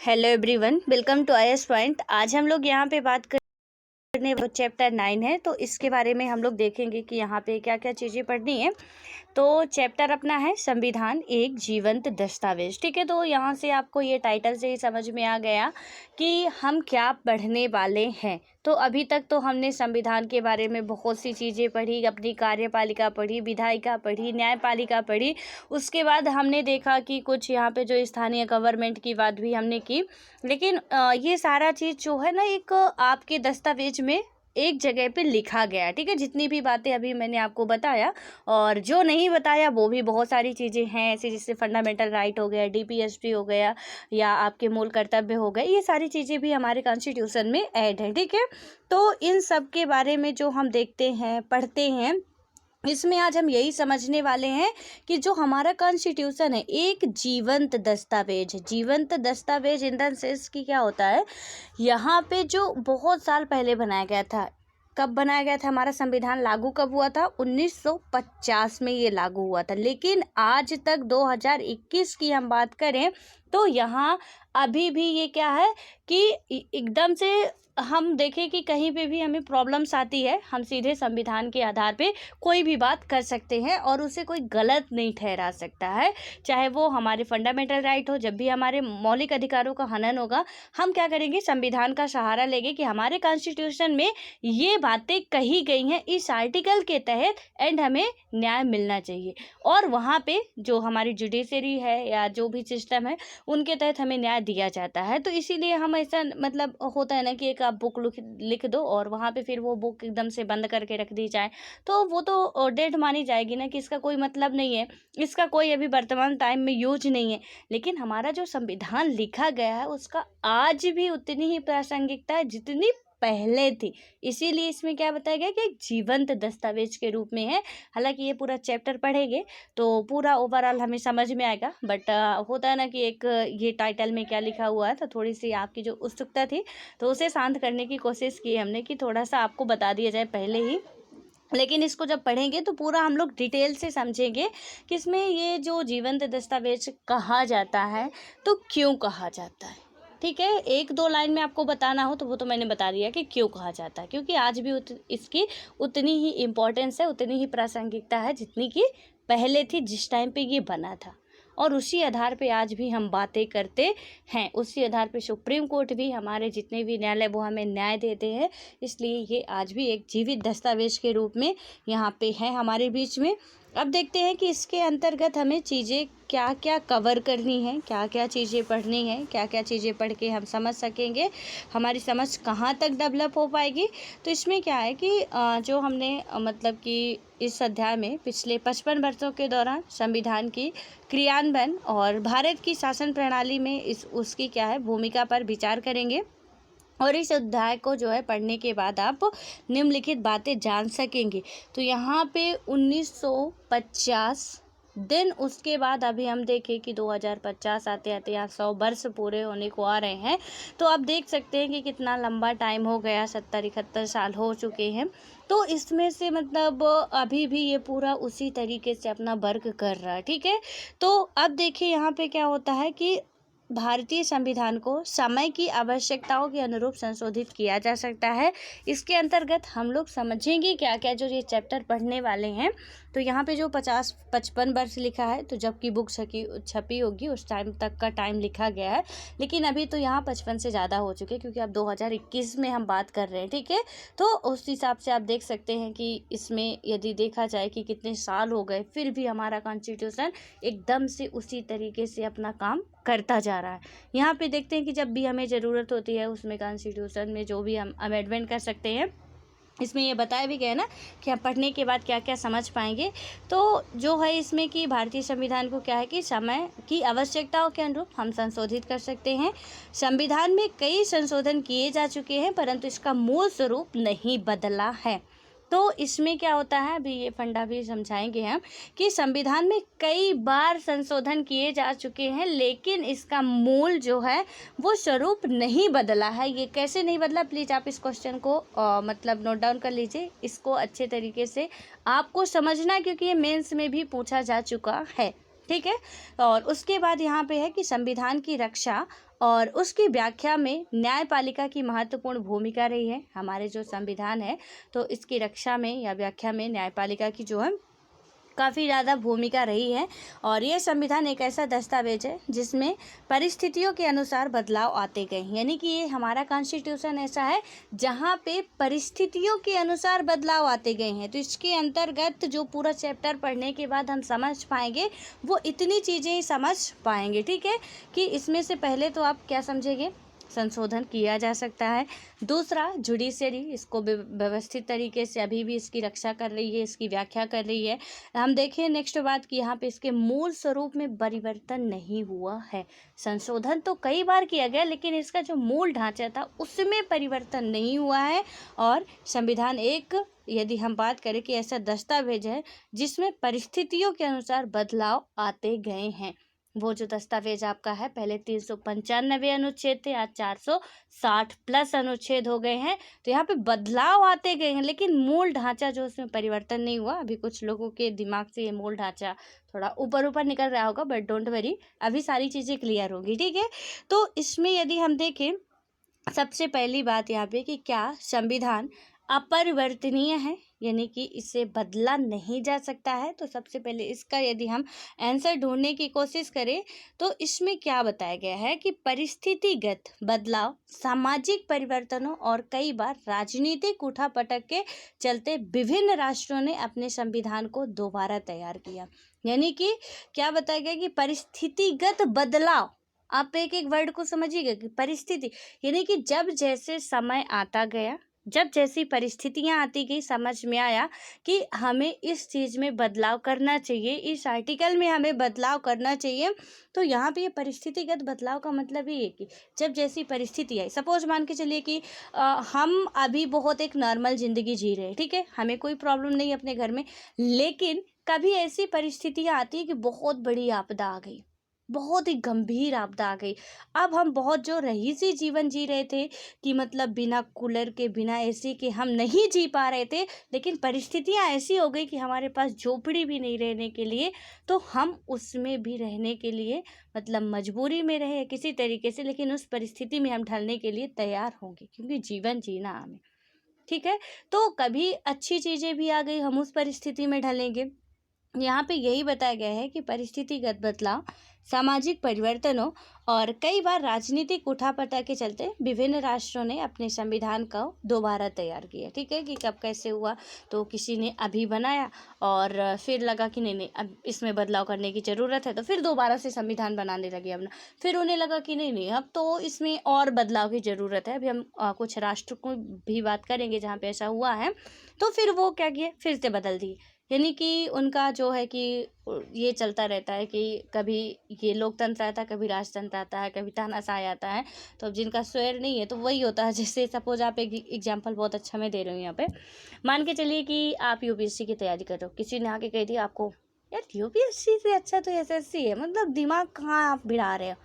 Hello everyone, welcome to IAS point. आज हम लोग यहाँ पे बात करने वो चैप्टर 9 है, तो इसके बारे में हम लोग देखेंगे कि यहाँ पे क्या क्या चीज़ें पढ़नी है। तो चैप्टर अपना है संविधान एक जीवंत दस्तावेज। ठीक है, तो यहाँ से आपको ये टाइटल से ही समझ में आ गया कि हम क्या पढ़ने वाले हैं। तो अभी तक तो हमने संविधान के बारे में बहुत सी चीज़ें पढ़ी, अपनी कार्यपालिका पढ़ी, विधायिका पढ़ी, न्यायपालिका पढ़ी। उसके बाद हमने देखा कि कुछ यहाँ पे जो स्थानीय गवर्नमेंट की बात भी हमने की। लेकिन ये सारा चीज़ जो है ना, एक आपके दस्तावेज में एक जगह पे लिखा गया। ठीक है, जितनी भी बातें अभी मैंने आपको बताया और जो नहीं बताया वो भी बहुत सारी चीज़ें हैं ऐसी, जैसे फंडामेंटल राइट हो गया, डीपीएसपी हो गया, या आपके मूल कर्तव्य हो गए। ये सारी चीज़ें भी हमारे कॉन्स्टिट्यूशन में ऐड है। ठीक है, तो इन सब के बारे में जो हम देखते हैं, पढ़ते हैं, इसमें आज हम यही समझने वाले हैं कि जो हमारा कॉन्स्टिट्यूशन है एक जीवंत दस्तावेज है। जीवंत दस्तावेज इन द सेंस की क्या होता है, यहाँ पे जो बहुत साल पहले बनाया गया था। कब बनाया गया था, हमारा संविधान लागू कब हुआ था? 1950 में ये लागू हुआ था। लेकिन आज तक 2021 की हम बात करें तो यहाँ अभी भी ये क्या है कि एकदम से हम देखें कि कहीं पे भी हमें प्रॉब्लम्स आती है, हम सीधे संविधान के आधार पे कोई भी बात कर सकते हैं और उसे कोई गलत नहीं ठहरा सकता है। चाहे वो हमारे फंडामेंटल राइट हो, जब भी हमारे मौलिक अधिकारों का हनन होगा, हम क्या करेंगे, संविधान का सहारा लेंगे कि हमारे कॉन्स्टिट्यूशन में ये बातें कही गई हैं इस आर्टिकल के तहत एंड हमें न्याय मिलना चाहिए। और वहाँ पे जो हमारी जुडिशरी है या जो भी सिस्टम है उनके तहत हमें न्याय दिया जाता है। तो इसीलिए हम ऐसा, मतलब होता है ना कि एक आप बुक लिख दो और वहाँ पे फिर वो बुक एकदम से बंद करके रख दी जाए, तो वो तो डेड मानी जाएगी ना, कि इसका कोई मतलब नहीं है, इसका कोई अभी वर्तमान टाइम में यूज नहीं है। लेकिन हमारा जो संविधान लिखा गया है उसका आज भी उतनी ही प्रासंगिकता है जितनी पहले थी। इसीलिए इसमें क्या बताया गया कि एक जीवंत दस्तावेज के रूप में है। हालांकि ये पूरा चैप्टर पढ़ेंगे तो पूरा ओवरऑल हमें समझ में आएगा, बट होता है ना कि एक ये टाइटल में क्या लिखा हुआ है, तो थोड़ी सी आपकी जो उत्सुकता थी तो उसे शांत करने की कोशिश की हमने कि थोड़ा सा आपको बता दिया जाए पहले ही। लेकिन इसको जब पढ़ेंगे तो पूरा हम लोग डिटेल से समझेंगे कि इसमें ये जो जीवंत दस्तावेज कहा जाता है तो क्यों कहा जाता है। ठीक है, एक दो लाइन में आपको बताना हो तो वो तो मैंने बता दिया कि क्यों कहा जाता है, क्योंकि आज भी इसकी उतनी ही इम्पोर्टेंस है, उतनी ही प्रासंगिकता है जितनी कि पहले थी जिस टाइम पे ये बना था। और उसी आधार पे आज भी हम बातें करते हैं, उसी आधार पे सुप्रीम कोर्ट भी, हमारे जितने भी न्यायालय वो हमें न्याय देते हैं। इसलिए ये आज भी एक जीवित दस्तावेज के रूप में यहाँ पे है हमारे बीच में। अब देखते हैं कि इसके अंतर्गत हमें चीज़ें क्या क्या कवर करनी है, क्या क्या चीज़ें पढ़नी है, क्या क्या चीज़ें पढ़ के हम समझ सकेंगे, हमारी समझ कहाँ तक डेवलप हो पाएगी। तो इसमें क्या है कि जो हमने मतलब कि इस अध्याय में पिछले 55 वर्षों के दौरान संविधान की क्रियान्वयन और भारत की शासन प्रणाली में उसकी क्या है भूमिका पर विचार करेंगे। और इस अध्याय को जो है पढ़ने के बाद आप निम्नलिखित बातें जान सकेंगे। तो यहाँ पे 1950 दिन, उसके बाद अभी हम देखें कि 2050 आते आते यहाँ 100 वर्ष पूरे होने को आ रहे हैं। तो आप देख सकते हैं कि कितना लंबा टाइम हो गया, 70-71 साल हो चुके हैं। तो इसमें से मतलब अभी भी ये पूरा उसी तरीके से अपना वर्क कर रहा है। ठीक है, तो अब देखिए यहाँ पे क्या होता है कि भारतीय संविधान को समय की आवश्यकताओं के अनुरूप संशोधित किया जा सकता है। इसके अंतर्गत हम लोग समझेंगे क्या क्या जो ये चैप्टर पढ़ने वाले हैं। तो यहाँ पे जो 55 वर्ष लिखा है, तो जबकि बुक छपी होगी उस टाइम तक का टाइम लिखा गया है, लेकिन अभी तो यहाँ 55 से ज़्यादा हो चुके, क्योंकि अब 2021 में हम बात कर रहे हैं। ठीक है, तो उस हिसाब से आप देख सकते हैं कि इसमें यदि देखा जाए कि कितने साल हो गए, फिर भी हमारा कॉन्स्टिट्यूशन एकदम से उसी तरीके से अपना काम करता जा रहा है। यहाँ पे देखते हैं कि जब भी हमें ज़रूरत होती है उसमें कॉन्स्टिट्यूशन में जो भी हम अमेंडमेंट कर सकते हैं, इसमें ये बताया भी गया ना कि हम पढ़ने के बाद क्या क्या समझ पाएंगे। तो जो है इसमें कि भारतीय संविधान को क्या है कि समय की आवश्यकताओं के अनुरूप हम संशोधित कर सकते हैं। संविधान में कई संशोधन किए जा चुके हैं परंतु इसका मूल स्वरूप नहीं बदला है। तो इसमें क्या होता है, अभी ये फंडा भी समझाएंगे हम कि संविधान में कई बार संशोधन किए जा चुके हैं लेकिन इसका मूल जो है वो स्वरूप नहीं बदला है। ये कैसे नहीं बदला, प्लीज़ आप इस क्वेश्चन को मतलब नोट डाउन कर लीजिए, इसको अच्छे तरीके से आपको समझना, क्योंकि ये मेंस में भी पूछा जा चुका है। ठीक है। और उसके बाद यहाँ पे है कि संविधान की रक्षा और उसकी व्याख्या में न्यायपालिका की महत्वपूर्ण भूमिका रही है। हमारे जो संविधान है तो इसकी रक्षा में या व्याख्या में न्यायपालिका की जो है काफ़ी ज़्यादा भूमिका रही है। और ये संविधान एक ऐसा दस्तावेज है जिसमें परिस्थितियों के अनुसार बदलाव आते गए, यानी कि ये हमारा कॉन्स्टिट्यूशन ऐसा है जहाँ पे परिस्थितियों के अनुसार बदलाव आते गए हैं। तो इसके अंतर्गत जो पूरा चैप्टर पढ़ने के बाद हम समझ पाएंगे वो इतनी चीज़ें ही समझ पाएंगे, ठीक है। कि इसमें से पहले तो आप क्या समझेंगे, संशोधन किया जा सकता है। दूसरा, जुडिशरी इसको व्यवस्थित तरीके से अभी भी इसकी रक्षा कर रही है, इसकी व्याख्या कर रही है। हम देखें नेक्स्ट बात कि यहाँ पे इसके मूल स्वरूप में परिवर्तन नहीं हुआ है। संशोधन तो कई बार किया गया लेकिन इसका जो मूल ढांचा था उसमें परिवर्तन नहीं हुआ है। और संविधान एक, यदि हम बात करें कि ऐसा दस्तावेज है जिसमें परिस्थितियों के अनुसार बदलाव आते गए हैं। वो जो दस्तावेज आपका है, पहले 395 अनुच्छेद थे, आज 460 प्लस अनुच्छेद हो गए हैं। तो यहाँ पे बदलाव आते गए हैं लेकिन मूल ढांचा जो उसमें परिवर्तन नहीं हुआ। अभी कुछ लोगों के दिमाग से ये मूल ढांचा थोड़ा ऊपर ऊपर निकल रहा होगा, बट डोंट वरी, अभी सारी चीज़ें क्लियर होगी, ठीक है। तो इसमें यदि हम देखें, सबसे पहली बात यहाँ पे कि क्या संविधान अपरिवर्तनीय है, यानी कि इसे बदला नहीं जा सकता है। तो सबसे पहले इसका यदि हम आंसर ढूंढने की कोशिश करें तो इसमें क्या बताया गया है कि परिस्थितिगत बदलाव, सामाजिक परिवर्तनों और कई बार राजनीतिक उठापटक के चलते विभिन्न राष्ट्रों ने अपने संविधान को दोबारा तैयार किया। यानी कि क्या बताया गया कि परिस्थितिगत बदलाव, आप एक एक वर्ड को समझिएगा कि परिस्थिति यानी कि जब जैसे समय आता गया, जब जैसी परिस्थितियां आती गई, समझ में आया कि हमें इस चीज़ में बदलाव करना चाहिए, इस आर्टिकल में हमें बदलाव करना चाहिए। तो यहाँ पे ये परिस्थितिगत बदलाव का मतलब ये है कि जब जैसी परिस्थिति आई, सपोज मान के चलिए कि हम अभी बहुत एक नॉर्मल ज़िंदगी जी रहे हैं, ठीक है, हमें कोई प्रॉब्लम नहीं है अपने घर में, लेकिन कभी ऐसी परिस्थितियाँ आती है कि बहुत बड़ी आपदा आ गई, बहुत ही गंभीर आपदा आ गई। अब हम बहुत जो रईसी जीवन जी रहे थे कि मतलब बिना कूलर के, बिना एसी के हम नहीं जी पा रहे थे, लेकिन परिस्थितियां ऐसी हो गई कि हमारे पास झोपड़ी भी नहीं रहने के लिए, तो हम उसमें भी रहने के लिए मतलब मजबूरी में रहे किसी तरीके से, लेकिन उस परिस्थिति में हम ढलने के लिए तैयार होंगे क्योंकि जीवन जीना हमें, ठीक है। तो कभी अच्छी चीज़ें भी आ गई, हम उस परिस्थिति में ढलेंगे। यहाँ पे यही बताया गया है कि परिस्थितिगत बदलाव, सामाजिक परिवर्तनों और कई बार राजनीतिक उठापटक के चलते विभिन्न राष्ट्रों ने अपने संविधान को दोबारा तैयार किया, ठीक है। कि कब कैसे हुआ, तो किसी ने अभी बनाया और फिर लगा कि नहीं अब इसमें बदलाव करने की ज़रूरत है, तो फिर दोबारा से संविधान बनाने लगे अपना। फिर उन्हें लगा कि नहीं अब तो इसमें और बदलाव की ज़रूरत है। अभी हम कुछ राष्ट्र को भी बात करेंगे जहाँ पे ऐसा हुआ है, तो फिर वो क्या किए, फिर से बदल दिए। यानी कि उनका जो है कि ये चलता रहता है कि कभी ये लोकतंत्र आता है, कभी राजतंत्र आता है, कभी तानाशाही आता है। तो अब जिनका स्वैर नहीं है तो वही होता है। जैसे सपोज आप एक एग्जांपल बहुत अच्छा मैं दे रही हूँ यहाँ पे, मान के चलिए कि आप यूपीएससी की तैयारी कर रहे हो, किसी ने आके कह दिया आपको यार यूपीएससी से अच्छा तो एसएससी है, मतलब दिमाग कहाँ आप भिड़ा रहे हो।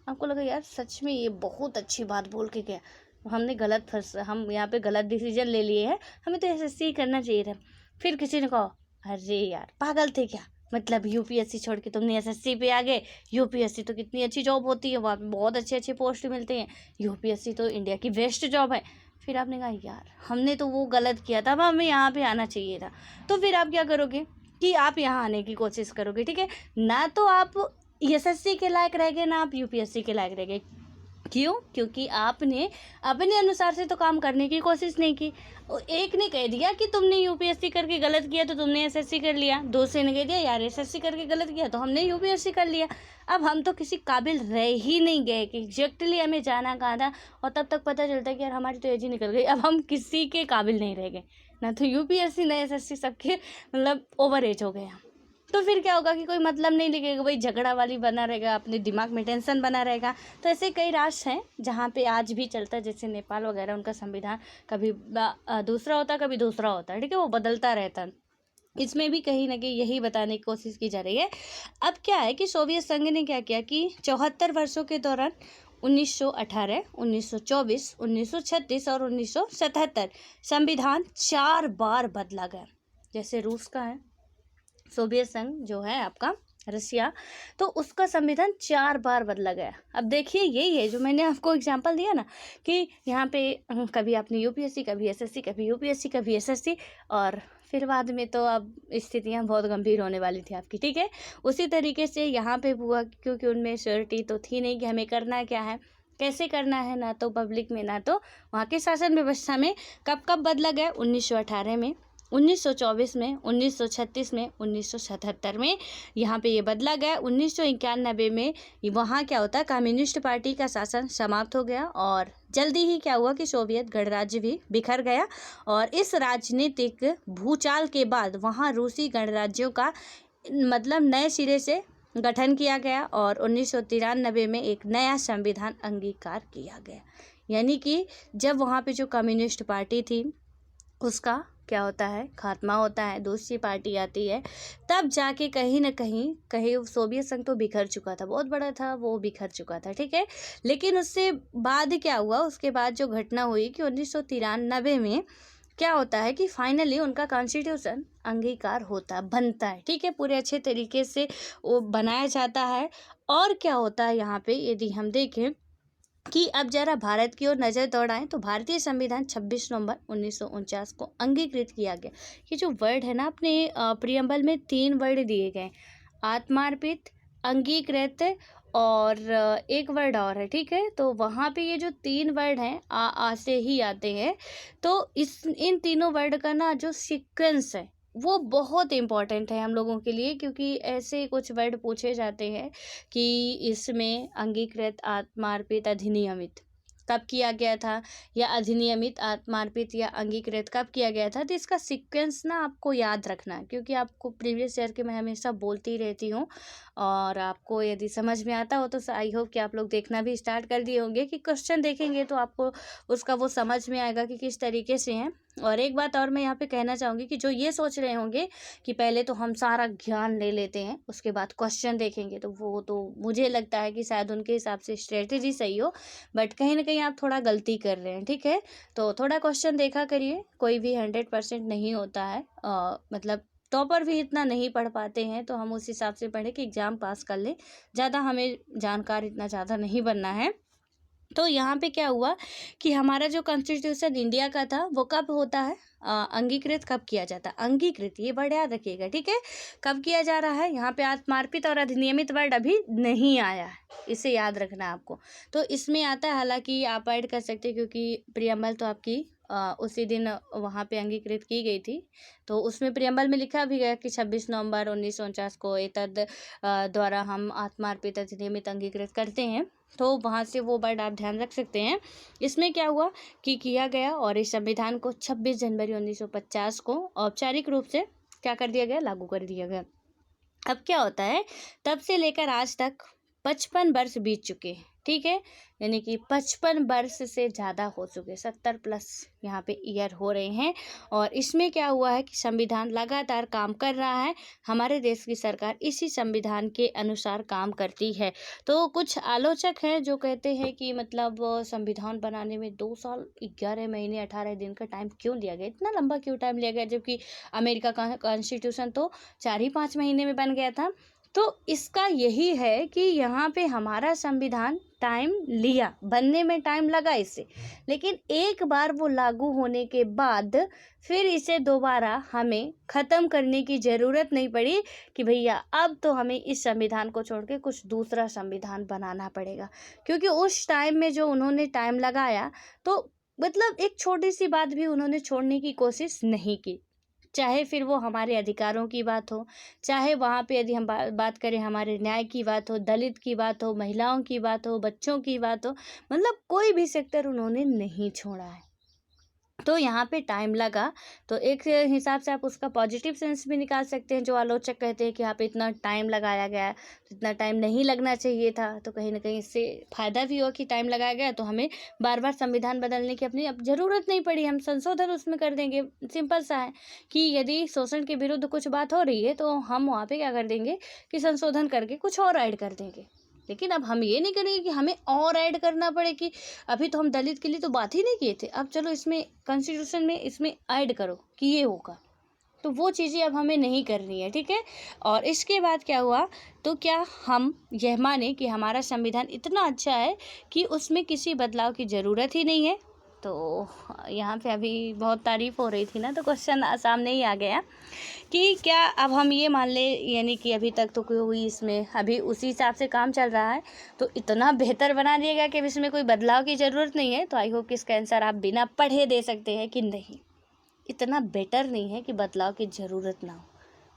आपको लगा यार सच में ये बहुत अच्छी बात बोल के गया, हमने हम यहाँ पे गलत डिसीजन ले लिए हैं, हमें तो एसएससी करना चाहिए था। फिर किसी ने कहा अरे यार पागल थे क्या, मतलब यूपीएससी छोड़ के तुमने एसएससी पे आ गए, यूपीएससी तो कितनी अच्छी जॉब होती है, वहाँ पे बहुत अच्छे अच्छे पोस्ट मिलते हैं, यूपीएससी तो इंडिया की बेस्ट जॉब है। फिर आपने कहा यार हमने तो वो गलत किया था, अब हमें यहाँ पे आना चाहिए था। तो फिर आप क्या करोगे कि आप यहाँ आने की कोशिश करोगे, ठीक है। ना तो आप एसएससी के लायक रह गए, ना आप यूपीएससी के लायक रह गए। क्यों? क्योंकि आपने अपने अनुसार से तो काम करने की कोशिश नहीं की। एक ने कह दिया कि तुमने यूपीएससी करके गलत किया तो तुमने एसएससी कर लिया, दूसरे ने कह दिया यार एसएससी करके गलत किया तो हमने यूपीएससी कर लिया। अब हम तो किसी काबिल रह ही नहीं गए कि एग्जैक्टली हमें जाना कहाँ था, और तब तक पता चलता है कि यार हमारी तो एज ही निकल गई, अब हम किसी के काबिल नहीं रह गए, ना तो यूपीएससी ना एसएससी, सबके मतलब ओवर एज हो गए। तो फिर क्या होगा कि कोई मतलब नहीं लगेगा, भाई झगड़ा वाली बना रहेगा, अपने दिमाग में टेंशन बना रहेगा। तो ऐसे कई राष्ट्र हैं जहाँ पे आज भी चलता है, जैसे नेपाल वगैरह, उनका संविधान कभी दूसरा होता है कभी दूसरा होता है, ठीक है, वो बदलता रहता है। इसमें भी कहीं ना कहीं यही बताने की कोशिश की जा रही है। अब क्या है कि सोवियत संघ ने क्या किया कि 74 वर्षों के दौरान 1918, 1924, 1936 और 1977 संविधान 4 बार बदला गया। जैसे रूस का है, सोवियत संघ जो है आपका रसिया, तो उसका संविधान 4 बार बदला गया। अब देखिए यही है जो मैंने आपको एग्जांपल दिया ना कि यहाँ पे कभी आपने यूपीएससी, कभी एसएससी, कभी यूपीएससी, कभी एसएससी, और फिर बाद में तो अब स्थितियाँ बहुत गंभीर होने वाली थी आपकी, ठीक है। उसी तरीके से यहाँ पे हुआ, क्योंकि उनमें श्योरिटी तो थी नहीं कि हमें करना क्या है, कैसे करना है, ना तो पब्लिक में ना तो वहाँ के शासन व्यवस्था में। कब कब बदला गया? 1918 में, 1924 में, 1936 में, 1977 में यहाँ पे ये बदला गया। 1991 में वहाँ क्या होता है, कम्युनिस्ट पार्टी का शासन समाप्त हो गया और जल्दी ही क्या हुआ कि सोवियत गणराज्य भी बिखर गया। और इस राजनीतिक भूचाल के बाद वहाँ रूसी गणराज्यों का मतलब नए सिरे से गठन किया गया और 1993 में एक नया संविधान अंगीकार किया गया। यानी कि जब वहाँ पे जो कम्युनिस्ट पार्टी थी उसका क्या होता है, खात्मा होता है, दूसरी पार्टी आती है, तब जाके कहीं ना कहीं सोवियत संघ तो बिखर चुका था, बहुत बड़ा था, वो बिखर चुका था, ठीक है। लेकिन उससे बाद क्या हुआ, उसके बाद जो घटना हुई कि 1993 में क्या होता है कि फाइनली उनका कॉन्स्टिट्यूशन अंगीकार होता बनता है, ठीक है, पूरे अच्छे तरीके से वो बनाया जाता है। और क्या होता है यहाँ पे, यदि हम देखें कि अब जरा भारत की ओर नज़र दौड़ाएं तो भारतीय संविधान 26 नवंबर 1949 को अंगीकृत किया गया। ये जो वर्ड है ना, अपने प्रियम्बल में 3 वर्ड दिए गए, आत्मार्पित, अंगीकृत और एक वर्ड और है, ठीक है। तो वहाँ पे ये जो 3 वर्ड हैं आ से ही आते हैं। तो इन तीनों वर्ड का ना जो सीक्वेंस है वो बहुत इम्पॉर्टेंट है हम लोगों के लिए, क्योंकि ऐसे कुछ वर्ड पूछे जाते हैं कि इसमें अंगीकृत, आत्मार्पित, अधिनियमित कब किया गया था, या अधिनियमित, आत्मार्पित या अंगीकृत कब किया गया था। तो इसका सीक्वेंस ना आपको याद रखना है, क्योंकि आपको प्रीवियस ईयर के मैं हमेशा बोलती रहती हूँ और आपको यदि समझ में आता हो तो आई होप कि आप लोग देखना भी स्टार्ट कर दिए होंगे कि क्वेश्चन देखेंगे तो आपको उसका वो समझ में आएगा कि किस तरीके से हैं। और एक बात और मैं यहाँ पे कहना चाहूँगी कि जो ये सोच रहे होंगे कि पहले तो हम सारा ज्ञान ले लेते हैं उसके बाद क्वेश्चन देखेंगे, तो वो तो मुझे लगता है कि शायद उनके हिसाब से स्ट्रेटेजी सही हो, बट कहीं ना कहीं आप थोड़ा गलती कर रहे हैं, ठीक है। तो थोड़ा क्वेश्चन देखा करिए, कोई भी 100% नहीं होता है, मतलब टॉपर भी इतना नहीं पढ़ पाते हैं, तो हम उस हिसाब से पढ़े कि एग्ज़ाम पास कर ले, ज़्यादा हमें जानकार इतना ज़्यादा नहीं बनना है। तो यहाँ पे क्या हुआ कि हमारा जो कॉन्स्टिट्यूशन इंडिया का था वो कब होता है, अंगीकृत कब किया जाता है, अंगीकृत, ये वर्ड याद रखिएगा, ठीक है। कब किया जा रहा है, यहाँ पे आत्मार्पित और अधिनियमित वर्ड अभी नहीं आया है, इसे याद रखना है आपको। तो इसमें आता है, हालांकि आप ऐड कर सकते हैं क्योंकि प्रियम्बल तो आपकी उसी दिन वहाँ पे अंगीकृत की गई थी। तो उसमें प्रियम्बल में लिखा भी गया कि 26 नवंबर 1949 को एतद द्वारा हम आत्मार्पित, अधिनियमित, अंगीकृत करते हैं। तो वहाँ से वो वर्ड आप ध्यान रख सकते हैं। इसमें क्या हुआ कि किया गया और इस संविधान को 26 जनवरी 1950 को औपचारिक रूप से क्या कर दिया गया, लागू कर दिया गया। अब क्या होता है, तब से लेकर आज तक 55 वर्ष बीत चुके हैं, ठीक है, यानी कि 55 वर्ष से ज़्यादा हो चुके, 70 प्लस यहाँ पे ईयर हो रहे हैं। और इसमें क्या हुआ है कि संविधान लगातार काम कर रहा है, हमारे देश की सरकार इसी संविधान के अनुसार काम करती है। तो कुछ आलोचक हैं जो कहते हैं कि मतलब संविधान बनाने में 2 साल 11 महीने 18 दिन का टाइम क्यों लिया गया, इतना लंबा क्यों टाइम लिया गया, जबकि अमेरिका का कॉन्स्टिट्यूशन तो 4 ही 5 महीने में बन गया था। तो इसका यही है कि यहाँ पे हमारा संविधान टाइम लिया, बनने में टाइम लगा इसे, लेकिन एक बार वो लागू होने के बाद फिर इसे दोबारा हमें ख़त्म करने की ज़रूरत नहीं पड़ी कि भैया अब तो हमें इस संविधान को छोड़ के कुछ दूसरा संविधान बनाना पड़ेगा। क्योंकि उस टाइम में जो उन्होंने टाइम लगाया, तो मतलब एक छोटी सी बात भी उन्होंने छोड़ने की कोशिश नहीं की, चाहे फिर वो हमारे अधिकारों की बात हो, चाहे वहाँ पे यदि हम बात करें हमारे न्याय की बात हो, दलित की बात हो, महिलाओं की बात हो, बच्चों की बात हो, मतलब कोई भी सेक्टर उन्होंने नहीं छोड़ा है। तो यहाँ पे टाइम लगा, तो एक हिसाब से आप उसका पॉजिटिव सेंस भी निकाल सकते हैं। जो आलोचक कहते हैं कि यहाँ पे इतना टाइम लगाया गया है, तो इतना टाइम नहीं लगना चाहिए था, तो कहीं ना कहीं इससे फ़ायदा भी हो कि टाइम लगाया गया, तो हमें बार बार संविधान बदलने की अपनी अब ज़रूरत नहीं पड़ी, हम संशोधन उसमें कर देंगे। सिंपल सा है कि यदि शोषण के विरुद्ध कुछ बात हो रही है तो हम वहाँ पर क्या कर देंगे कि संशोधन करके कुछ और ऐड कर देंगे। लेकिन अब हम ये नहीं करेंगे कि हमें और ऐड करना पड़े कि अभी तो हम दलित के लिए तो बात ही नहीं किए थे, अब चलो इसमें कॉन्स्टिट्यूशन में इसमें ऐड करो कि ये होगा। तो वो चीज़ें अब हमें नहीं करनी है, ठीक है। और इसके बाद क्या हुआ, तो क्या हम यह माने कि हमारा संविधान इतना अच्छा है कि उसमें किसी बदलाव की ज़रूरत ही नहीं है। तो यहाँ पे अभी बहुत तारीफ़ हो रही थी ना, तो क्वेश्चन सामने ही आ गया कि क्या अब हम ये मान लें, यानी कि अभी तक तो कोई इसमें अभी उसी हिसाब से काम चल रहा है, तो इतना बेहतर बना दिएगा कि अब इसमें कोई बदलाव की ज़रूरत नहीं है। तो आई होप कि इसका आंसर आप बिना पढ़े दे सकते हैं कि नहीं, इतना बेटर नहीं है कि बदलाव की ज़रूरत ना हो,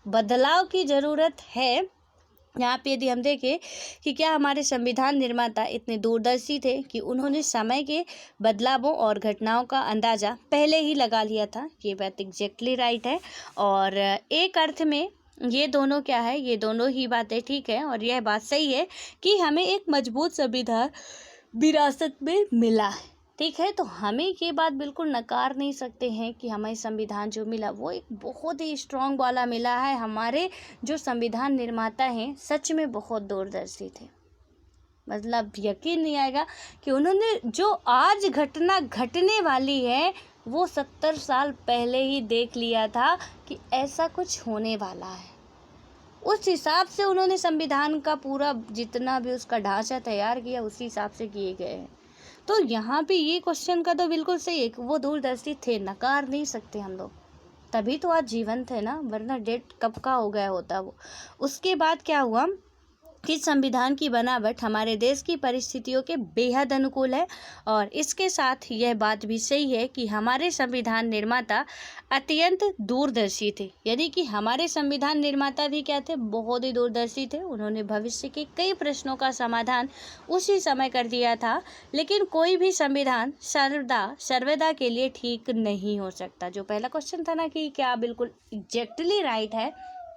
बदलाव की ज़रूरत है। यहाँ पे यदि हम देखें कि क्या हमारे संविधान निर्माता इतने दूरदर्शी थे कि उन्होंने समय के बदलावों और घटनाओं का अंदाज़ा पहले ही लगा लिया था, ये बात एग्जैक्टली राइट है। और एक अर्थ में ये दोनों क्या है, ये दोनों ही बातें ठीक है, और यह बात सही है कि हमें एक मजबूत संविधान विरासत में मिला है, ठीक है। तो हमें ये बात बिल्कुल नकार नहीं सकते हैं कि हमें संविधान जो मिला वो एक बहुत ही स्ट्रांग वाला मिला है। हमारे जो संविधान निर्माता हैं सच में बहुत दूरदर्शी थे, मतलब यकीन नहीं आएगा कि उन्होंने जो आज घटना घटने वाली है वो 70 साल पहले ही देख लिया था कि ऐसा कुछ होने वाला है। उस हिसाब से उन्होंने संविधान का पूरा जितना भी उसका ढांचा तैयार किया उसी हिसाब से किए गए हैं। तो यहाँ पे ये क्वेश्चन का तो बिल्कुल सही है कि वो दूरदर्शी थे, नकार नहीं सकते हम लोग, तभी तो आज जीवन थे ना, वरना डेट कब का हो गया होता वो। उसके बाद क्या हुआ कि संविधान की बनावट हमारे देश की परिस्थितियों के बेहद अनुकूल है, और इसके साथ यह बात भी सही है कि हमारे संविधान निर्माता अत्यंत दूरदर्शी थे, यानी कि हमारे संविधान निर्माता भी क्या थे, बहुत ही दूरदर्शी थे। उन्होंने भविष्य के कई प्रश्नों का समाधान उसी समय कर दिया था। लेकिन कोई भी संविधान सर्वदा के लिए ठीक नहीं हो सकता। जो पहला क्वेश्चन था ना कि क्या बिल्कुल एग्जैक्टली राइट है,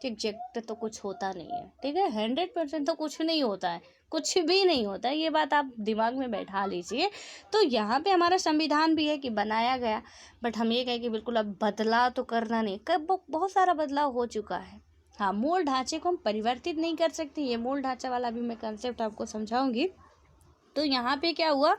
एग्जैक्ट तो कुछ होता नहीं है, ठीक है, 100% तो कुछ नहीं होता है, कुछ भी नहीं होता है, ये बात आप दिमाग में बैठा लीजिए। तो यहाँ पे हमारा संविधान भी है कि बनाया गया, बट हम ये कहें कि बिल्कुल अब बदलाव तो करना नहीं, कब बहुत सारा बदलाव हो चुका है। हाँ, मूल ढांचे को हम परिवर्तित नहीं कर सकते, ये मूल ढांचा वाला भी मैं कंसेप्ट आपको समझाऊंगी। तो यहाँ पे क्या हुआ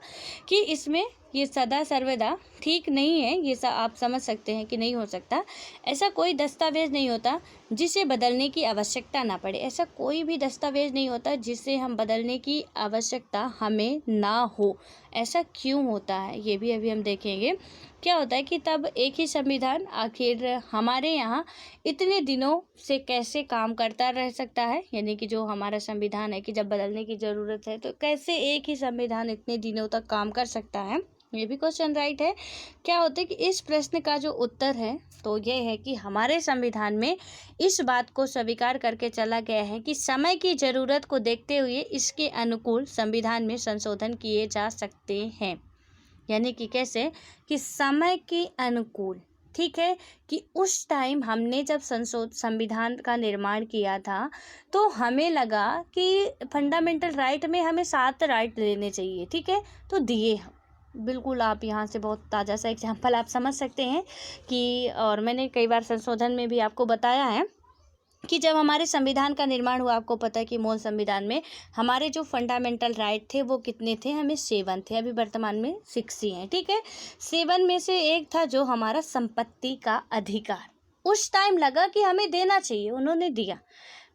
कि इसमें ये सदा सर्वदा ठीक नहीं है, ये आप समझ सकते हैं कि नहीं हो सकता। ऐसा कोई दस्तावेज नहीं होता जिसे बदलने की आवश्यकता ना पड़े, ऐसा कोई भी दस्तावेज नहीं होता जिसे हम बदलने की आवश्यकता हमें ना हो। ऐसा क्यों होता है ये भी अभी हम देखेंगे। क्या होता है कि तब एक ही संविधान आखिर हमारे यहाँ इतने दिनों से कैसे काम करता रह सकता है, यानी कि जो हमारा संविधान है कि जब बदलने की ज़रूरत है तो कैसे एक ही संविधान इतने दिनों तक काम कर सकता है, ये भी क्वेश्चन राइट है। क्या होता है कि इस प्रश्न का जो उत्तर है तो ये है कि हमारे संविधान में इस बात को स्वीकार करके चला गया है कि समय की ज़रूरत को देखते हुए इसके अनुकूल संविधान में संशोधन किए जा सकते हैं। यानी कि कैसे कि समय के अनुकूल, ठीक है, कि उस टाइम हमने जब संविधान का निर्माण किया था तो हमें लगा कि फंडामेंटल राइट में हमें 7 राइट देने चाहिए, ठीक है, तो दिए हम। बिल्कुल आप यहाँ से बहुत ताज़ा सा एग्जाम्पल आप समझ सकते हैं कि, और मैंने कई बार संशोधन में भी आपको बताया है कि जब हमारे संविधान का निर्माण हुआ, आपको पता है कि मूल संविधान में हमारे जो फंडामेंटल राइट थे वो कितने थे, हमें 7 थे, अभी वर्तमान में 6 ही हैं, ठीक है। 7 में से एक था जो हमारा संपत्ति का अधिकार, उस टाइम लगा कि हमें देना चाहिए, उन्होंने दिया।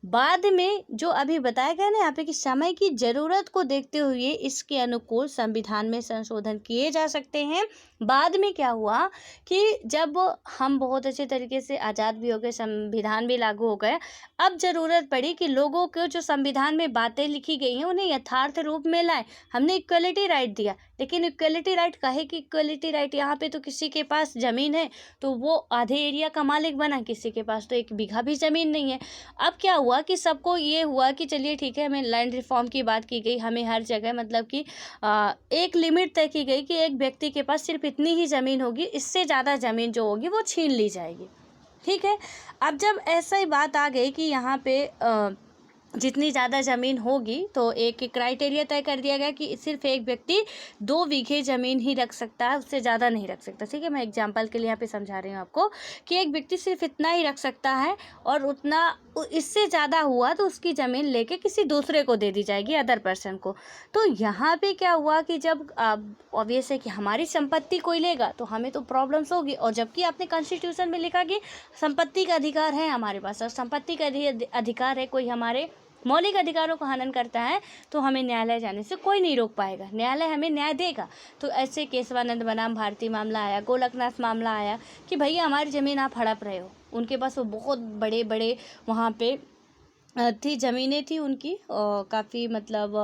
बाद में जो अभी बताया गया ना यहाँ पे कि समय की ज़रूरत को देखते हुए इसके अनुकूल संविधान में संशोधन किए जा सकते हैं। बाद में क्या हुआ कि जब हम बहुत अच्छे तरीके से आज़ाद भी हो गए, संविधान भी लागू हो गए, अब ज़रूरत पड़ी कि लोगों को जो संविधान में बातें लिखी गई हैं उन्हें यथार्थ रूप में लाए। हमने इक्वलिटी राइट दिया, लेकिन इक्वलिटी राइट कहे कि इक्वलिटी राइट, यहाँ पे तो किसी के पास ज़मीन है तो वो आधे एरिया का मालिक बना, किसी के पास तो 1 बीघा भी ज़मीन नहीं है। अब क्या हुआ कि सबको ये हुआ कि चलिए ठीक है, हमें लैंड रिफॉर्म की बात की गई, हमें हर जगह मतलब कि एक लिमिट तय की गई कि एक व्यक्ति के पास सिर्फ इतनी ही ज़मीन होगी, इससे ज़्यादा ज़मीन जो होगी वो छीन ली जाएगी, ठीक है। अब जब ऐसा ही बात आ गई कि यहाँ पे जितनी ज़्यादा ज़मीन होगी तो एक क्राइटेरिया तय कर दिया गया कि सिर्फ एक व्यक्ति 2 बीघे ज़मीन ही रख सकता है, उससे ज़्यादा नहीं रख सकता। ठीक है, मैं एग्जांपल के लिए यहाँ पे समझा रही हूँ आपको कि एक व्यक्ति सिर्फ इतना ही रख सकता है और उतना इससे ज़्यादा हुआ तो उसकी ज़मीन लेके किसी दूसरे को दे दी जाएगी, अदर पर्सन को। तो यहाँ पे क्या हुआ कि जब ऑब्वियस है कि हमारी संपत्ति कोई लेगा तो हमें तो प्रॉब्लम्स होगी, और जबकि आपने कॉन्स्टिट्यूशन में लिखा कि संपत्ति का अधिकार है हमारे पास, और संपत्ति का अधिकार है, कोई हमारे मौलिक अधिकारों का हनन करता है तो हमें न्यायालय जाने से कोई नहीं रोक पाएगा, न्यायालय हमें न्याय देगा। तो ऐसे केशवानंद बनाम भारती मामला आया, गोलकनाथ मामला आया कि भैया हमारी ज़मीन आप हड़प रहे हो। उनके पास वो बहुत बड़े बड़े वहाँ पे थी, ज़मीनें थी उनकी, काफ़ी मतलब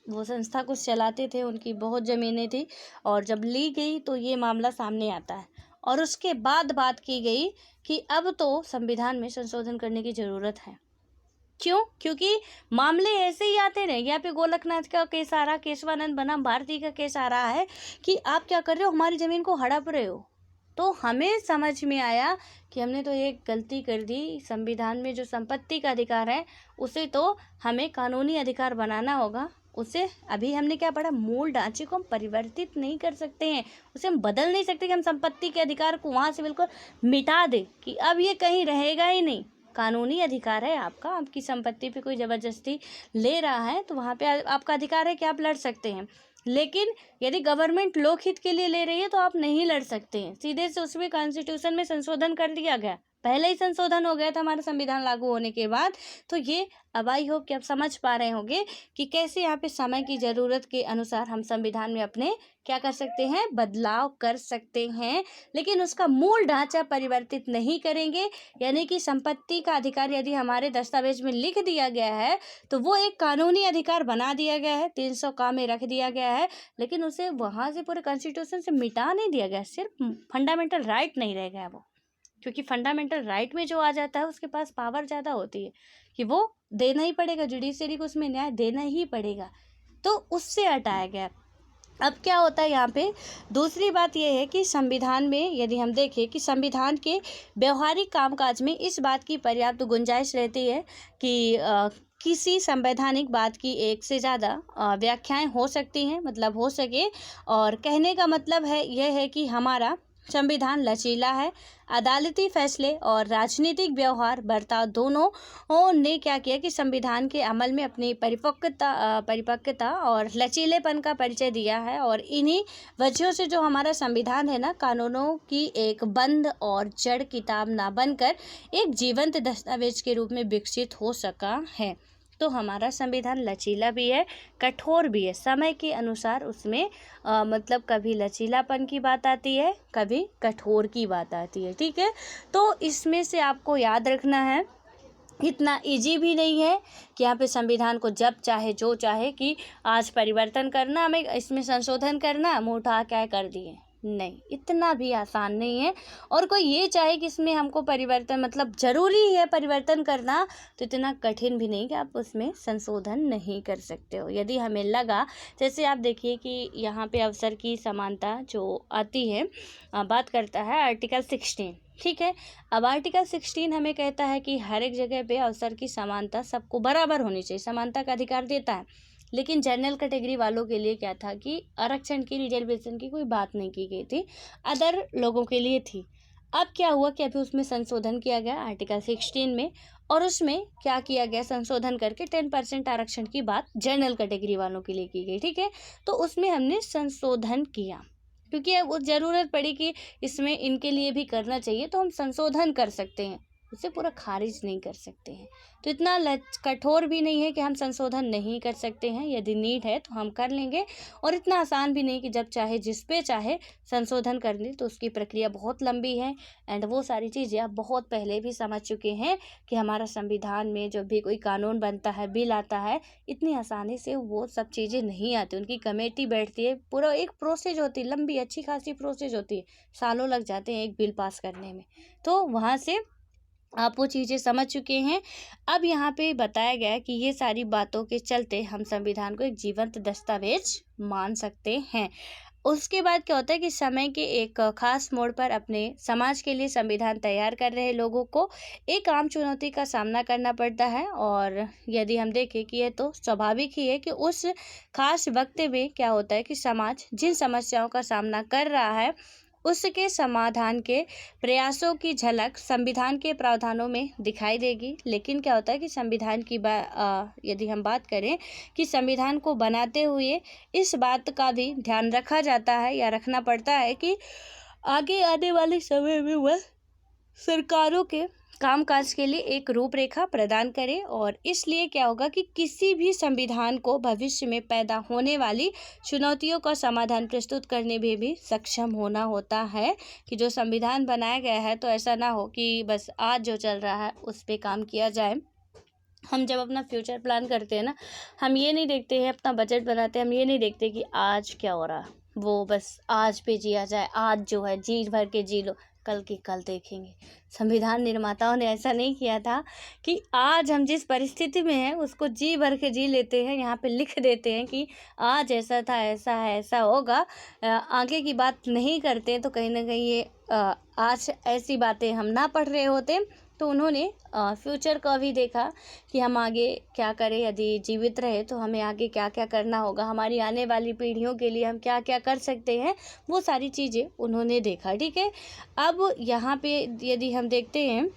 वो संस्था कुछ चलाते थे, उनकी बहुत ज़मीनें थी, और जब ली गई तो ये मामला सामने आता है। और उसके बाद बात की गई कि अब तो संविधान में संशोधन करने की ज़रूरत है। क्यों? क्योंकि मामले ऐसे ही आते रहे। यहाँ पे गोलकनाथ का केस आ रहा, केशवानंद बनाम भारती का केस आ रहा है कि आप क्या कर रहे हो, हमारी ज़मीन को हड़प रहे हो। तो हमें समझ में आया कि हमने तो एक गलती कर दी, संविधान में जो संपत्ति का अधिकार है उसे तो हमें कानूनी अधिकार बनाना होगा। उसे अभी हमने क्या पढ़ा, मूल ढांचे को हम परिवर्तित नहीं कर सकते हैं, उसे हम बदल नहीं सकते कि हम संपत्ति के अधिकार को वहाँ से बिल्कुल मिटा दें कि अब ये कहीं रहेगा ही नहीं। कानूनी अधिकार है आपका, आपकी संपत्ति पे कोई ज़बरदस्ती ले रहा है तो वहाँ पे आपका अधिकार है कि आप लड़ सकते हैं। लेकिन यदि गवर्नमेंट लोकहित के लिए ले रही है तो आप नहीं लड़ सकते हैं। सीधे से उसमें कॉन्स्टिट्यूशन में संशोधन कर दिया गया, पहले ही संशोधन हो गया था हमारा संविधान लागू होने के बाद। तो ये अब आई होप कि आप समझ पा रहे होंगे कि कैसे यहाँ पे समय की ज़रूरत के अनुसार हम संविधान में अपने क्या कर सकते हैं, बदलाव कर सकते हैं, लेकिन उसका मूल ढांचा परिवर्तित नहीं करेंगे। यानी कि संपत्ति का अधिकार यदि हमारे दस्तावेज में लिख दिया गया है तो वो एक कानूनी अधिकार बना दिया गया है, 300 का में रख दिया गया है, लेकिन उसे वहाँ से पूरे कॉन्स्टिट्यूशन से मिटा नहीं दिया गया, सिर्फ फंडामेंटल राइट नहीं रह गया वो। क्योंकि फंडामेंटल राइट में जो आ जाता है उसके पास पावर ज़्यादा होती है कि वो देना ही पड़ेगा, जुडिशरी को उसमें न्याय देना ही पड़ेगा, तो उससे हटाया गया। अब क्या होता है यहाँ पे, दूसरी बात यह है कि संविधान में यदि हम देखें कि संविधान के व्यवहारिक कामकाज में इस बात की पर्याप्त गुंजाइश रहती है कि किसी संवैधानिक बात की एक से ज़्यादा व्याख्याएं हो सकती हैं, मतलब हो सके। और कहने का मतलब है यह है कि हमारा संविधान लचीला है। अदालती फैसले और राजनीतिक व्यवहार बर्ताव दोनों ने क्या किया कि संविधान के अमल में अपनी परिपक्वता और लचीलेपन का परिचय दिया है। और इन्हीं वजहों से जो हमारा संविधान है ना, कानूनों की एक बंद और जड़ किताब ना बनकर एक जीवंत दस्तावेज के रूप में विकसित हो सका है। तो हमारा संविधान लचीला भी है, कठोर भी है। समय के अनुसार उसमें मतलब कभी लचीलापन की बात आती है, कभी कठोर की बात आती है। ठीक है, तो इसमें से आपको याद रखना है, इतना इजी भी नहीं है कि यहाँ पे संविधान को जब चाहे जो चाहे कि आज परिवर्तन करना, हमें इसमें संशोधन करना, मुँह उठा क्या कर दिए, नहीं, इतना भी आसान नहीं है। और कोई ये चाहे कि इसमें हमको परिवर्तन मतलब ज़रूरी है परिवर्तन करना, तो इतना कठिन भी नहीं कि आप उसमें संशोधन नहीं कर सकते हो। यदि हमें लगा, जैसे आप देखिए कि यहाँ पे अवसर की समानता जो आती है, बात करता है आर्टिकल 16। ठीक है, अब आर्टिकल 16 हमें कहता है कि हर एक जगह पे अवसर की समानता सबको बराबर होनी चाहिए, समानता का अधिकार देता है। लेकिन जनरल कैटेगरी वालों के लिए क्या था कि आरक्षण की, रिजर्वेशन की कोई बात नहीं की गई थी, अदर लोगों के लिए थी। अब क्या हुआ कि अभी उसमें संशोधन किया गया आर्टिकल 16 में, और उसमें क्या किया गया, संशोधन करके 10% आरक्षण की बात जनरल कैटेगरी वालों के लिए की गई। ठीक है, तो उसमें हमने संशोधन किया क्योंकि अब वो ज़रूरत पड़ी कि इसमें इनके लिए भी करना चाहिए, तो हम संशोधन कर सकते हैं, उसे पूरा खारिज नहीं कर सकते हैं। तो इतना कठोर भी नहीं है कि हम संशोधन नहीं कर सकते हैं, यदि नीड है तो हम कर लेंगे। और इतना आसान भी नहीं कि जब चाहे जिस पे चाहे संशोधन कर लें, तो उसकी प्रक्रिया बहुत लंबी है। एंड वो सारी चीज़ें आप बहुत पहले भी समझ चुके हैं कि हमारा संविधान में जब भी कोई कानून बनता है, बिल आता है, इतनी आसानी से वो सब चीज़ें नहीं आती। उनकी कमेटी बैठती है, पूरा एक प्रोसेस होती है, लंबी अच्छी खासी प्रोसेस होती है, सालों लग जाते हैं एक बिल पास करने में। तो वहाँ से आप वो चीज़ें समझ चुके हैं। अब यहाँ पे बताया गया है कि ये सारी बातों के चलते हम संविधान को एक जीवंत दस्तावेज मान सकते हैं। उसके बाद क्या होता है कि समय के एक खास मोड़ पर अपने समाज के लिए संविधान तैयार कर रहे लोगों को एक आम चुनौती का सामना करना पड़ता है। और यदि हम देखें कि ये तो स्वाभाविक ही है कि उस खास वक्त में क्या होता है कि समाज जिन समस्याओं का सामना कर रहा है उसके समाधान के प्रयासों की झलक संविधान के प्रावधानों में दिखाई देगी। लेकिन क्या होता है कि संविधान की यदि हम बात करें कि संविधान को बनाते हुए इस बात का भी ध्यान रखा जाता है या रखना पड़ता है कि आगे आने वाले समय में वह सरकारों के कामकाज के लिए एक रूपरेखा प्रदान करे। और इसलिए क्या होगा कि किसी भी संविधान को भविष्य में पैदा होने वाली चुनौतियों का समाधान प्रस्तुत करने में भी सक्षम होना होता है कि जो संविधान बनाया गया है तो ऐसा ना हो कि बस आज जो चल रहा है उस पर काम किया जाए। हम जब अपना फ्यूचर प्लान करते हैं ना, हम ये नहीं देखते हैं, अपना बजट बनाते हैं, हम ये नहीं देखते कि आज क्या हो रहा है, वो बस आज पे जिया जाए, आज जो है जी भर के जी लो, कल की कल देखेंगे। संविधान निर्माताओं ने ऐसा नहीं किया था कि आज हम जिस परिस्थिति में हैं उसको जी भर के जी लेते हैं, यहाँ पे लिख देते हैं कि आज ऐसा था, ऐसा है, ऐसा होगा, आगे की बात नहीं करते हैं। तो कहीं ना कहीं ये आज ऐसी बातें हम ना पढ़ रहे होते तो उन्होंने फ्यूचर का भी देखा कि हम आगे क्या करें, यदि जीवित रहे तो हमें आगे क्या क्या करना होगा, हमारी आने वाली पीढ़ियों के लिए हम क्या क्या कर सकते हैं, वो सारी चीज़ें उन्होंने देखा। ठीक है, अब यहाँ पे यदि हम देखते हैं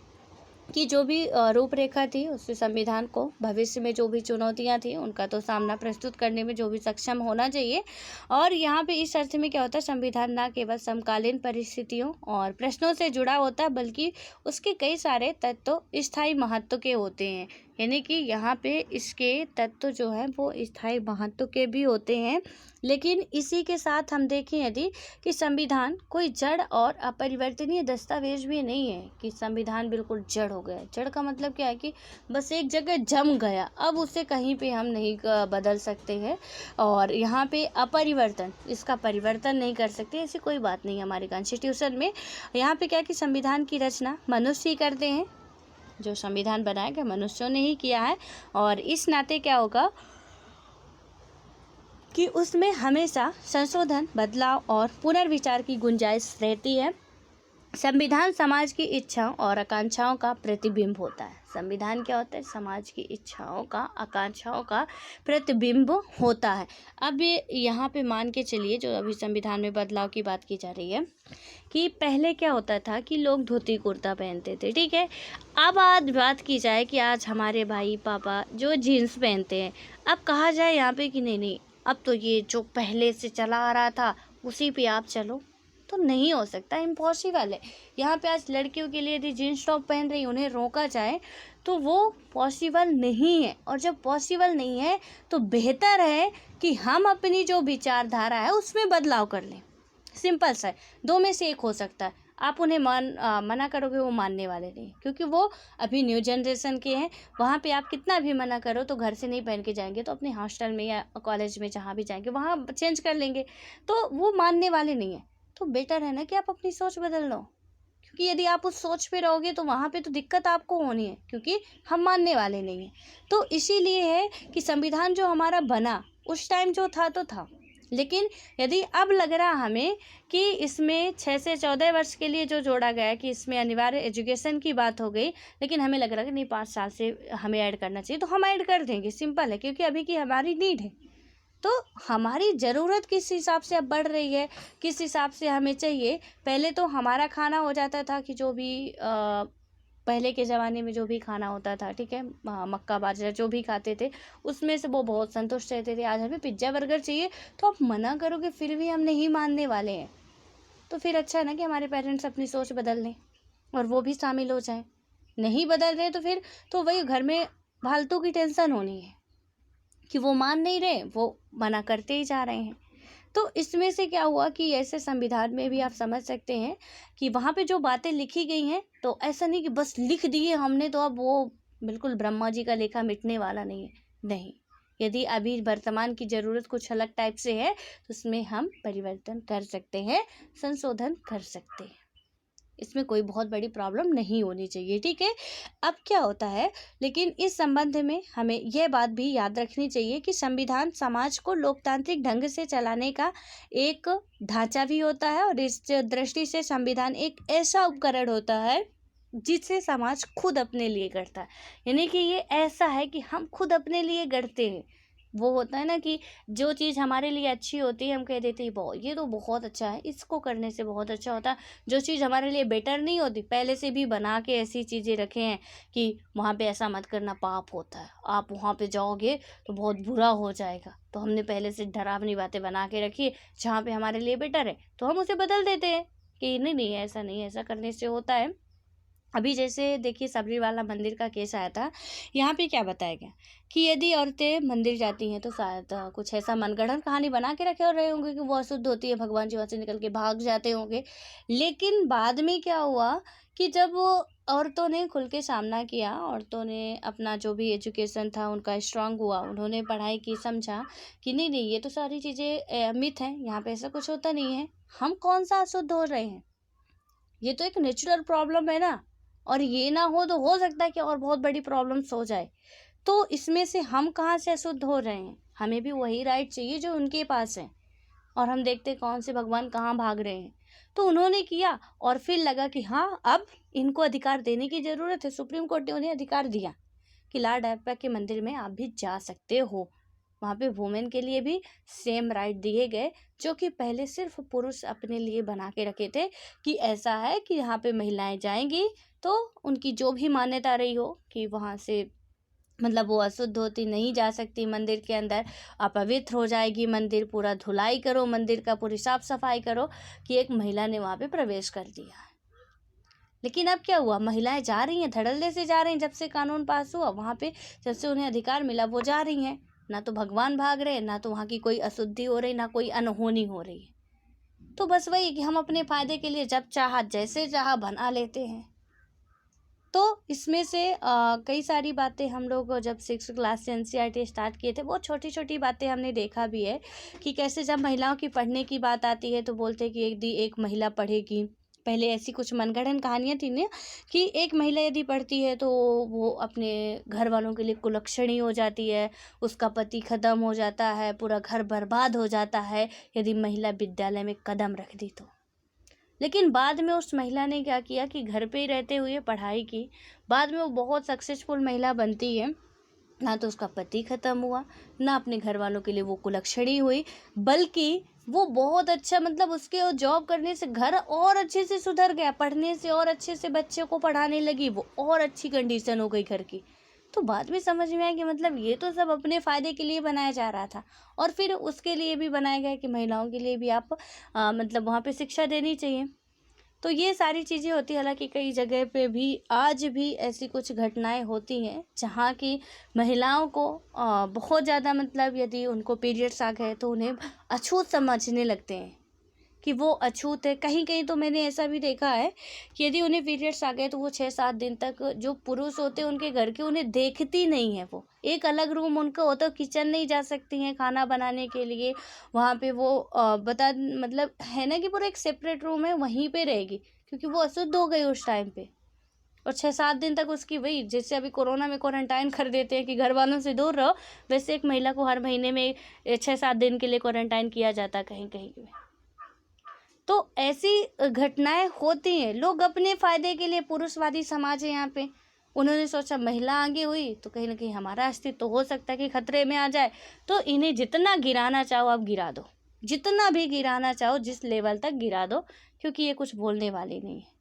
कि जो भी रूपरेखा थी उससे संविधान को भविष्य में जो भी चुनौतियां थी उनका तो सामना प्रस्तुत करने में जो भी सक्षम होना चाहिए। और यहाँ पे इस अर्थ में क्या होता है, संविधान ना केवल समकालीन परिस्थितियों और प्रश्नों से जुड़ा होता है बल्कि उसके कई सारे तत्व स्थायी महत्व के होते हैं। यानी कि यहाँ पे इसके तत्व जो हैं वो स्थायी महत्व के भी होते हैं। लेकिन इसी के साथ हम देखें यदि कि संविधान कोई जड़ और अपरिवर्तनीय दस्तावेज भी नहीं है कि संविधान बिल्कुल जड़ हो गया। जड़ का मतलब क्या है कि बस एक जगह जम गया, अब उसे कहीं पे हम नहीं बदल सकते हैं। और यहाँ पे अपरिवर्तन, इसका परिवर्तन नहीं कर सकते, ऐसी कोई बात नहीं हमारे कॉन्स्टिट्यूशन में। यहाँ पे क्या है कि संविधान की रचना मनुष्य ही करते हैं, जो संविधान बनाया गया मनुष्यों ने ही किया है। और इस नाते क्या होगा कि उसमें हमेशा संशोधन, बदलाव और पुनर्विचार की गुंजाइश रहती है। संविधान समाज की इच्छाओं और आकांक्षाओं का प्रतिबिंब होता है। संविधान क्या होता है, समाज की इच्छाओं का, आकांक्षाओं का प्रतिबिंब होता है। अब यहाँ पे मान के चलिए, जो अभी संविधान में बदलाव की बात की जा रही है कि पहले क्या होता था कि लोग धोती कुर्ता पहनते थे, ठीक है। अब आज बात की जाए कि आज हमारे भाई पापा जो जीन्स पहनते हैं, अब कहा जाए यहाँ पे कि नहीं नहीं, अब तो ये जो पहले से चला आ रहा था उसी पे आप चलो, तो नहीं हो सकता, इम्पॉसिबल है। यहाँ पे आज लड़कियों के लिए यदि जीन्स टॉप पहन रही उन्हें रोका जाए तो वो पॉसिबल नहीं है। और जब पॉसिबल नहीं है तो बेहतर है कि हम अपनी जो विचारधारा है उसमें बदलाव कर लें। सिंपल सा है, दो में से एक हो सकता है। आप उन्हें मना करोगे वो मानने वाले नहीं, क्योंकि वो अभी न्यू जनरेशन के हैं। वहाँ पे आप कितना भी मना करो तो घर से नहीं पहन के जाएंगे, तो अपने हॉस्टल में या कॉलेज में जहाँ भी जाएंगे वहाँ चेंज कर लेंगे, तो वो मानने वाले नहीं है। तो बेटर है ना कि आप अपनी सोच बदल लो, क्योंकि यदि आप उस सोच पे रहोगे तो वहाँ पे तो दिक्कत आपको होनी है, क्योंकि हम मानने वाले नहीं हैं। तो इसीलिए है कि संविधान जो हमारा बना उस टाइम जो था तो था, लेकिन यदि अब लग रहा हमें कि इसमें 6 से 14 वर्ष के लिए जो जोड़ा गया कि इसमें अनिवार्य एजुकेशन की बात हो गई, लेकिन हमें लग रहा है कि नहीं 5 साल से हमें ऐड करना चाहिए, तो हम ऐड कर देंगे। सिंपल है, क्योंकि अभी की हमारी नीड है। तो हमारी ज़रूरत किस हिसाब से अब बढ़ रही है, किस हिसाब से हमें चाहिए। पहले तो हमारा खाना हो जाता था कि जो भी पहले के ज़माने में जो भी खाना होता था, ठीक है, मक्का बाजरा जो भी खाते थे उसमें से वो बहुत संतुष्ट रहते थे। आज हमें पिज्ज़ा बर्गर चाहिए, तो आप मना करोगे फिर भी हम नहीं मानने वाले हैं। तो फिर अच्छा है ना कि हमारे पेरेंट्स अपनी सोच बदल लें और वो भी शामिल हो जाएं। नहीं बदल रहे तो फिर तो वही घर में फालतू की टेंशन होनी है कि वो मान नहीं रहे, वो मना करते ही जा रहे हैं। तो इसमें से क्या हुआ कि ऐसे संविधान में भी आप समझ सकते हैं कि वहाँ पे जो बातें लिखी गई हैं, तो ऐसा नहीं कि बस लिख दिए हमने तो अब वो बिल्कुल ब्रह्मा जी का लेखा मिटने वाला नहीं है। नहीं, यदि अभी वर्तमान की ज़रूरत कुछ अलग टाइप से है तो उसमें हम परिवर्तन कर सकते हैं, संशोधन कर सकते हैं। इसमें कोई बहुत बड़ी प्रॉब्लम नहीं होनी चाहिए, ठीक है। अब क्या होता है, लेकिन इस संबंध में हमें यह बात भी याद रखनी चाहिए कि संविधान समाज को लोकतांत्रिक ढंग से चलाने का एक ढांचा भी होता है, और इस दृष्टि से संविधान एक ऐसा उपकरण होता है जिसे समाज खुद अपने लिए गढ़ता है। यानी कि ये ऐसा है कि हम खुद अपने लिए गढ़ते हैं। वो होता है ना कि जो चीज़ हमारे लिए अच्छी होती है हम कह देते हैं बहुत, ये तो बहुत अच्छा है, इसको करने से बहुत अच्छा होता है। जो चीज़ हमारे लिए बेटर नहीं होती, पहले से भी बना के ऐसी चीज़ें रखे हैं कि वहाँ पे ऐसा मत करना, पाप होता है, आप वहाँ पे जाओगे तो बहुत बुरा हो जाएगा। तो हमने पहले से डरावनी बातें बना के रखी है, जहाँ पे हमारे लिए बेटर है तो हम उसे बदल देते हैं कि नहीं नहीं ऐसा नहीं, ऐसा करने से होता है। अभी जैसे देखिए सबरीवाला मंदिर का केस आया था, यहाँ पे क्या बताया गया कि यदि औरतें मंदिर जाती हैं तो शायद कुछ ऐसा मनगढ़ंत कहानी बना के रखे और रहे होंगे कि वो अशुद्ध होती है, भगवान जी वहाँ से निकल के भाग जाते होंगे। लेकिन बाद में क्या हुआ कि जब वो औरतों ने खुल के सामना किया, औरतों ने अपना जो भी एजुकेशन था उनका स्ट्रांग हुआ, उन्होंने पढ़ाई की, समझा कि नहीं नहीं ये तो सारी चीज़ें मिथ हैं, यहाँ पे ऐसा कुछ होता नहीं है, हम कौन सा अशुद्ध हो रहे हैं, ये तो एक नेचुरल प्रॉब्लम है ना, और ये ना हो तो हो सकता है कि और बहुत बड़ी प्रॉब्लम्स हो जाए। तो इसमें से हम कहाँ से अशुद्ध हो रहे हैं, हमें भी वही राइट चाहिए जो उनके पास है। और हम देखते कौन से भगवान कहाँ भाग रहे हैं। तो उन्होंने किया और फिर लगा कि हाँ अब इनको अधिकार देने की ज़रूरत है। सुप्रीम कोर्ट ने उन्हें अधिकार दिया कि लॉर्ड अयप्पा के मंदिर में आप भी जा सकते हो। वहाँ पे वुमेन के लिए भी सेम राइट दिए गए, जो कि पहले सिर्फ पुरुष अपने लिए बना के रखे थे कि ऐसा है कि यहाँ पे महिलाएं जाएंगी तो उनकी जो भी मान्यता रही हो कि वहाँ से मतलब वो अशुद्ध होती, नहीं जा सकती मंदिर के अंदर, अपवित्र हो जाएगी मंदिर, पूरा धुलाई करो मंदिर का, पूरी साफ सफाई करो, कि एक महिला ने वहाँ पे प्रवेश कर दिया। लेकिन अब क्या हुआ, महिलाएं जा रही हैं, धड़ल्ले से जा रही हैं, जब से कानून पास हुआ वहाँ पे, जब से उन्हें अधिकार मिला वो जा रही हैं। ना तो भगवान भाग रहे, ना तो वहाँ की कोई अशुद्धि हो रही, ना कोई अनहोनी हो रही है। तो बस वही कि हम अपने फायदे के लिए जब चाहा जैसे चाहा बना लेते हैं। तो इसमें से कई सारी बातें हम लोग जब 6th क्लास से NCERT स्टार्ट किए थे, बहुत छोटी छोटी बातें हमने देखा भी है कि कैसे जब महिलाओं की पढ़ने की बात आती है तो बोलते हैं कि यदि एक महिला पढ़ेगी, पहले ऐसी कुछ मनगढ़ंत कहानियाँ थी ना कि एक महिला यदि पढ़ती है तो वो अपने घर वालों के लिए कुलक्षणी हो जाती है, उसका पति ख़त्म हो जाता है, पूरा घर बर्बाद हो जाता है यदि महिला विद्यालय में कदम रख दी तो। लेकिन बाद में उस महिला ने क्या किया कि घर पे ही रहते हुए पढ़ाई की, बाद में वो बहुत सक्सेसफुल महिला बनती है। ना तो उसका पति ख़त्म हुआ, ना अपने घर वालों के लिए वो कुलक्षणी हुई, बल्कि वो बहुत अच्छा, मतलब उसके जॉब करने से घर और अच्छे से सुधर गया, पढ़ने से और अच्छे से बच्चे को पढ़ाने लगी, वो और अच्छी कंडीशन हो गई घर की। तो बाद में समझ में आया कि मतलब ये तो सब अपने फ़ायदे के लिए बनाया जा रहा था, और फिर उसके लिए भी बनाया गया कि महिलाओं के लिए भी आप मतलब वहाँ पे शिक्षा देनी चाहिए। तो ये सारी चीज़ें होती हैं। हालांकि कई जगह पे भी आज भी ऐसी कुछ घटनाएं होती हैं जहाँ की महिलाओं को बहुत ज़्यादा, मतलब यदि उनको पीरियड्स आ गए तो उन्हें अछूत समझने लगते हैं कि वो अछूत है। कहीं कहीं तो मैंने ऐसा भी देखा है कि यदि उन्हें पीरियड्स आ गए तो वो 6-7 दिन तक जो पुरुष होते हैं उनके घर के, उन्हें देखती नहीं है। वो एक अलग रूम उनका होता है, किचन नहीं जा सकती हैं खाना बनाने के लिए, वहाँ पे वो मतलब है ना कि पूरा एक सेपरेट रूम है, वहीं पे रहेगी क्योंकि वो अशुद्ध हो गई उस टाइम पे। और 6-7 दिन तक उसकी, वही जैसे अभी कोरोना में क्वारंटाइन कर देते हैं कि घर वालों से दूर रहो, वैसे एक महिला को हर महीने में 6-7 दिन के लिए क्वारंटाइन किया जाता है कहीं कहीं पे। तो ऐसी घटनाएं होती हैं। लोग अपने फायदे के लिए, पुरुषवादी समाज है यहाँ पे, उन्होंने सोचा महिला आगे हुई तो कहीं ना कहीं हमारा अस्तित्व तो हो सकता है कि खतरे में आ जाए, तो इन्हें जितना गिराना चाहो आप गिरा दो, जितना भी गिराना चाहो जिस लेवल तक गिरा दो, क्योंकि ये कुछ बोलने वाली नहीं है।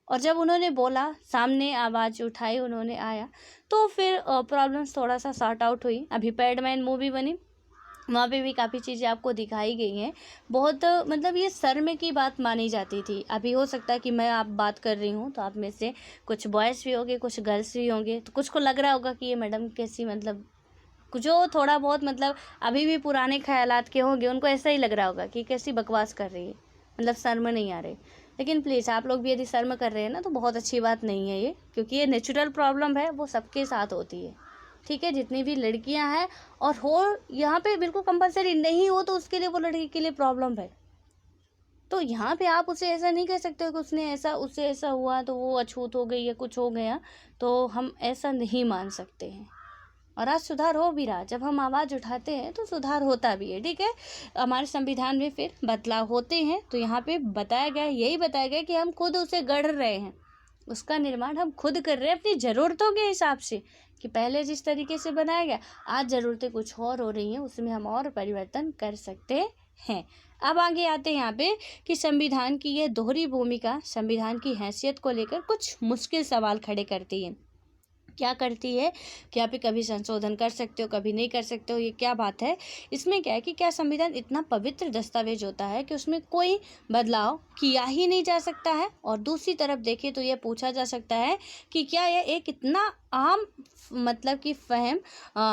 और जब उन्होंने बोला, सामने आवाज़ उठाई, उन्होंने आया, तो फिर प्रॉब्लम्स थोड़ा सा सॉर्ट आउट हुई। अभी पैडमैन मूवी बनी, वहाँ पे भी काफ़ी चीज़ें आपको दिखाई गई हैं। बहुत मतलब ये शर्म की बात मानी जाती थी। अभी हो सकता है कि मैं आप बात कर रही हूँ तो आप में से कुछ बॉयज़ भी होंगे, कुछ गर्ल्स भी होंगे, तो कुछ को लग रहा होगा कि ये मैडम कैसी, मतलब जो थोड़ा बहुत मतलब अभी भी पुराने ख्यालात के होंगे उनको ऐसा ही लग रहा होगा कि कैसी बकवास कर रही है, मतलब शर्म नहीं आ रही। लेकिन प्लीज़ आप लोग भी यदि शर्म कर रहे हैं ना तो बहुत अच्छी बात नहीं है ये, क्योंकि ये नेचुरल प्रॉब्लम है, वो सबके साथ होती है, ठीक है। जितनी भी लड़कियां हैं और हो यहाँ पे बिल्कुल कंपलसरी नहीं हो तो उसके लिए वो लड़की के लिए प्रॉब्लम है। तो यहाँ पे आप उसे ऐसा नहीं कह सकते हो कि उसने ऐसा, उससे ऐसा हुआ तो वो अछूत हो गई या कुछ हो गया, तो हम ऐसा नहीं मान सकते हैं। और आज सुधार हो भी रहा, जब हम आवाज़ उठाते हैं तो सुधार होता भी है, ठीक है। हमारे संविधान में फिर बदलाव होते हैं, तो यहाँ पे बताया गया, यही बताया गया कि हम खुद उसे गढ़ रहे हैं, उसका निर्माण हम खुद कर रहे हैं अपनी ज़रूरतों के हिसाब से, कि पहले जिस तरीके से बनाया गया, आज ज़रूरतें कुछ और हो रही हैं, उसमें हम और परिवर्तन कर सकते हैं। अब आगे आते हैं यहाँ पे कि संविधान की यह दोहरी भूमिका संविधान की हैसियत को लेकर कुछ मुश्किल सवाल खड़े करती है। क्या करती है कि आप कभी संशोधन कर सकते हो, कभी नहीं कर सकते हो, ये क्या बात है। इसमें क्या है कि क्या संविधान इतना पवित्र दस्तावेज होता है कि उसमें कोई बदलाव किया ही नहीं जा सकता है। और दूसरी तरफ देखें तो यह पूछा जा सकता है कि क्या यह एक इतना आम मतलब कि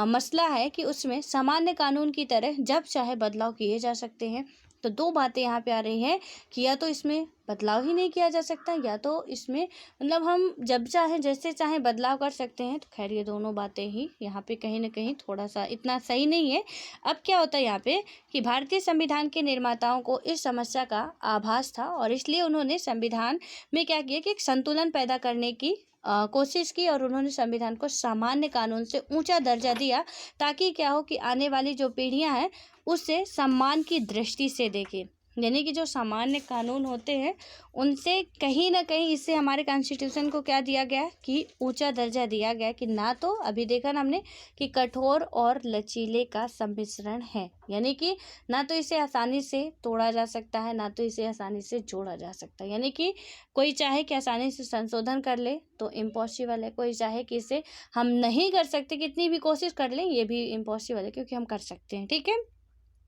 मसला है कि उसमें सामान्य कानून की तरह जब चाहे बदलाव किए जा सकते हैं। तो दो बातें यहाँ पे आ रही हैं कि या तो इसमें बदलाव ही नहीं किया जा सकता, या तो इसमें मतलब हम जब चाहे जैसे चाहे बदलाव कर सकते हैं। तो खैर ये दोनों बातें ही यहाँ पे कहीं ना कहीं थोड़ा सा इतना सही नहीं है। अब क्या होता है यहाँ पे कि भारतीय संविधान के निर्माताओं को इस समस्या का आभास था, और इसलिए उन्होंने संविधान में क्या किया कि एक संतुलन पैदा करने की कोशिश की, और उन्होंने संविधान को सामान्य कानून से ऊंचा दर्जा दिया, ताकि क्या हो कि आने वाली जो पीढ़ियां हैं उसे सम्मान की दृष्टि से देखें। यानी कि जो सामान्य कानून होते हैं उनसे कहीं ना कहीं, इससे हमारे कॉन्स्टिट्यूशन को क्या दिया गया कि ऊंचा दर्जा दिया गया, कि ना तो अभी देखा ना हमने कि कठोर और लचीले का सम्मिश्रण है, यानी कि ना तो इसे आसानी से तोड़ा जा सकता है, ना तो इसे आसानी से जोड़ा जा सकता है। यानी कि कोई चाहे कि आसानी से संशोधन कर ले तो इम्पॉसिबल है, कोई चाहे कि इसे हम नहीं कर सकते, कितनी भी कोशिश कर लें ये भी इम्पॉसिबल है, क्योंकि हम कर सकते हैं, ठीक है।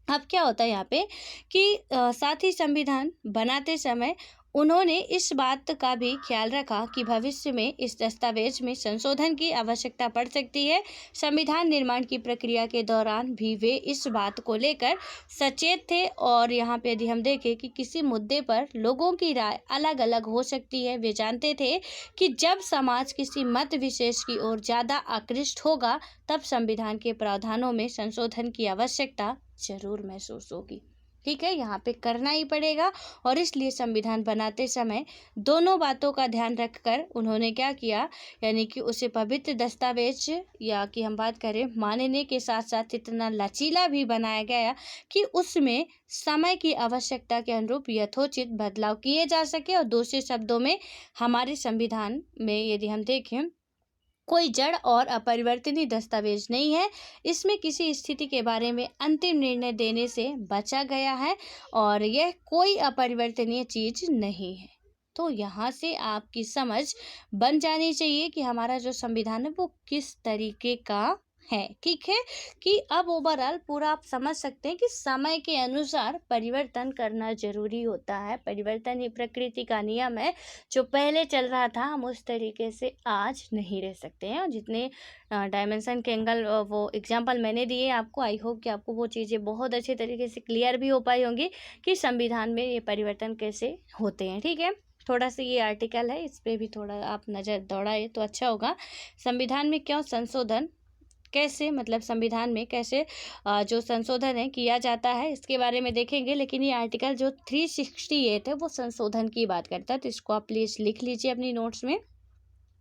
अब क्या होता है यहाँ पे कि साथ ही संविधान बनाते समय उन्होंने इस बात का भी ख्याल रखा कि भविष्य में इस दस्तावेज में संशोधन की आवश्यकता पड़ सकती है। संविधान निर्माण की प्रक्रिया के दौरान भी वे इस बात को लेकर सचेत थे, और यहाँ पे यदि हम देखें कि किसी मुद्दे पर लोगों की राय अलग अलग हो सकती है, वे जानते थे कि जब समाज किसी मत विशेष की ओर ज़्यादा आकृष्ट होगा तब संविधान के प्रावधानों में संशोधन की आवश्यकता जरूर महसूस होगी, ठीक है। यहाँ पे करना ही पड़ेगा, और इसलिए संविधान बनाते समय दोनों बातों का ध्यान रखकर उन्होंने क्या किया, यानी कि उसे पवित्र दस्तावेज या कि हम बात करें मानने के साथ साथ इतना लचीला भी बनाया गया कि उसमें समय की आवश्यकता के अनुरूप यथोचित बदलाव किए जा सके। और दूसरे शब्दों में हमारे संविधान में यदि हम देखें कोई जड़ और अपरिवर्तनीय दस्तावेज नहीं है, इसमें किसी स्थिति के बारे में अंतिम निर्णय देने से बचा गया है, और यह कोई अपरिवर्तनीय चीज नहीं है। तो यहाँ से आपकी समझ बन जानी चाहिए कि हमारा जो संविधान है वो किस तरीके का है, ठीक है। कि अब ओवरऑल पूरा आप समझ सकते हैं कि समय के अनुसार परिवर्तन करना जरूरी होता है, परिवर्तन ही प्रकृति का नियम है। जो पहले चल रहा था हम उस तरीके से आज नहीं रह सकते हैं, और जितने डायमेंशन के एंगल वो एग्जांपल मैंने दिए आपको, आई होप कि आपको वो चीज़ें बहुत अच्छे तरीके से क्लियर भी हो पाई होंगी कि संविधान में ये परिवर्तन कैसे होते हैं, ठीक है। थोड़ा सा ये आर्टिकल है, इस पर भी थोड़ा आप नज़र दौड़ाए तो अच्छा होगा। संविधान में क्यों संशोधन कैसे, मतलब संविधान में कैसे जो संशोधन है किया जाता है, इसके बारे में देखेंगे। लेकिन ये आर्टिकल जो 368 है वो संशोधन की बात करता है, तो इसको आप प्लीज़ लिख लीजिए अपनी नोट्स में।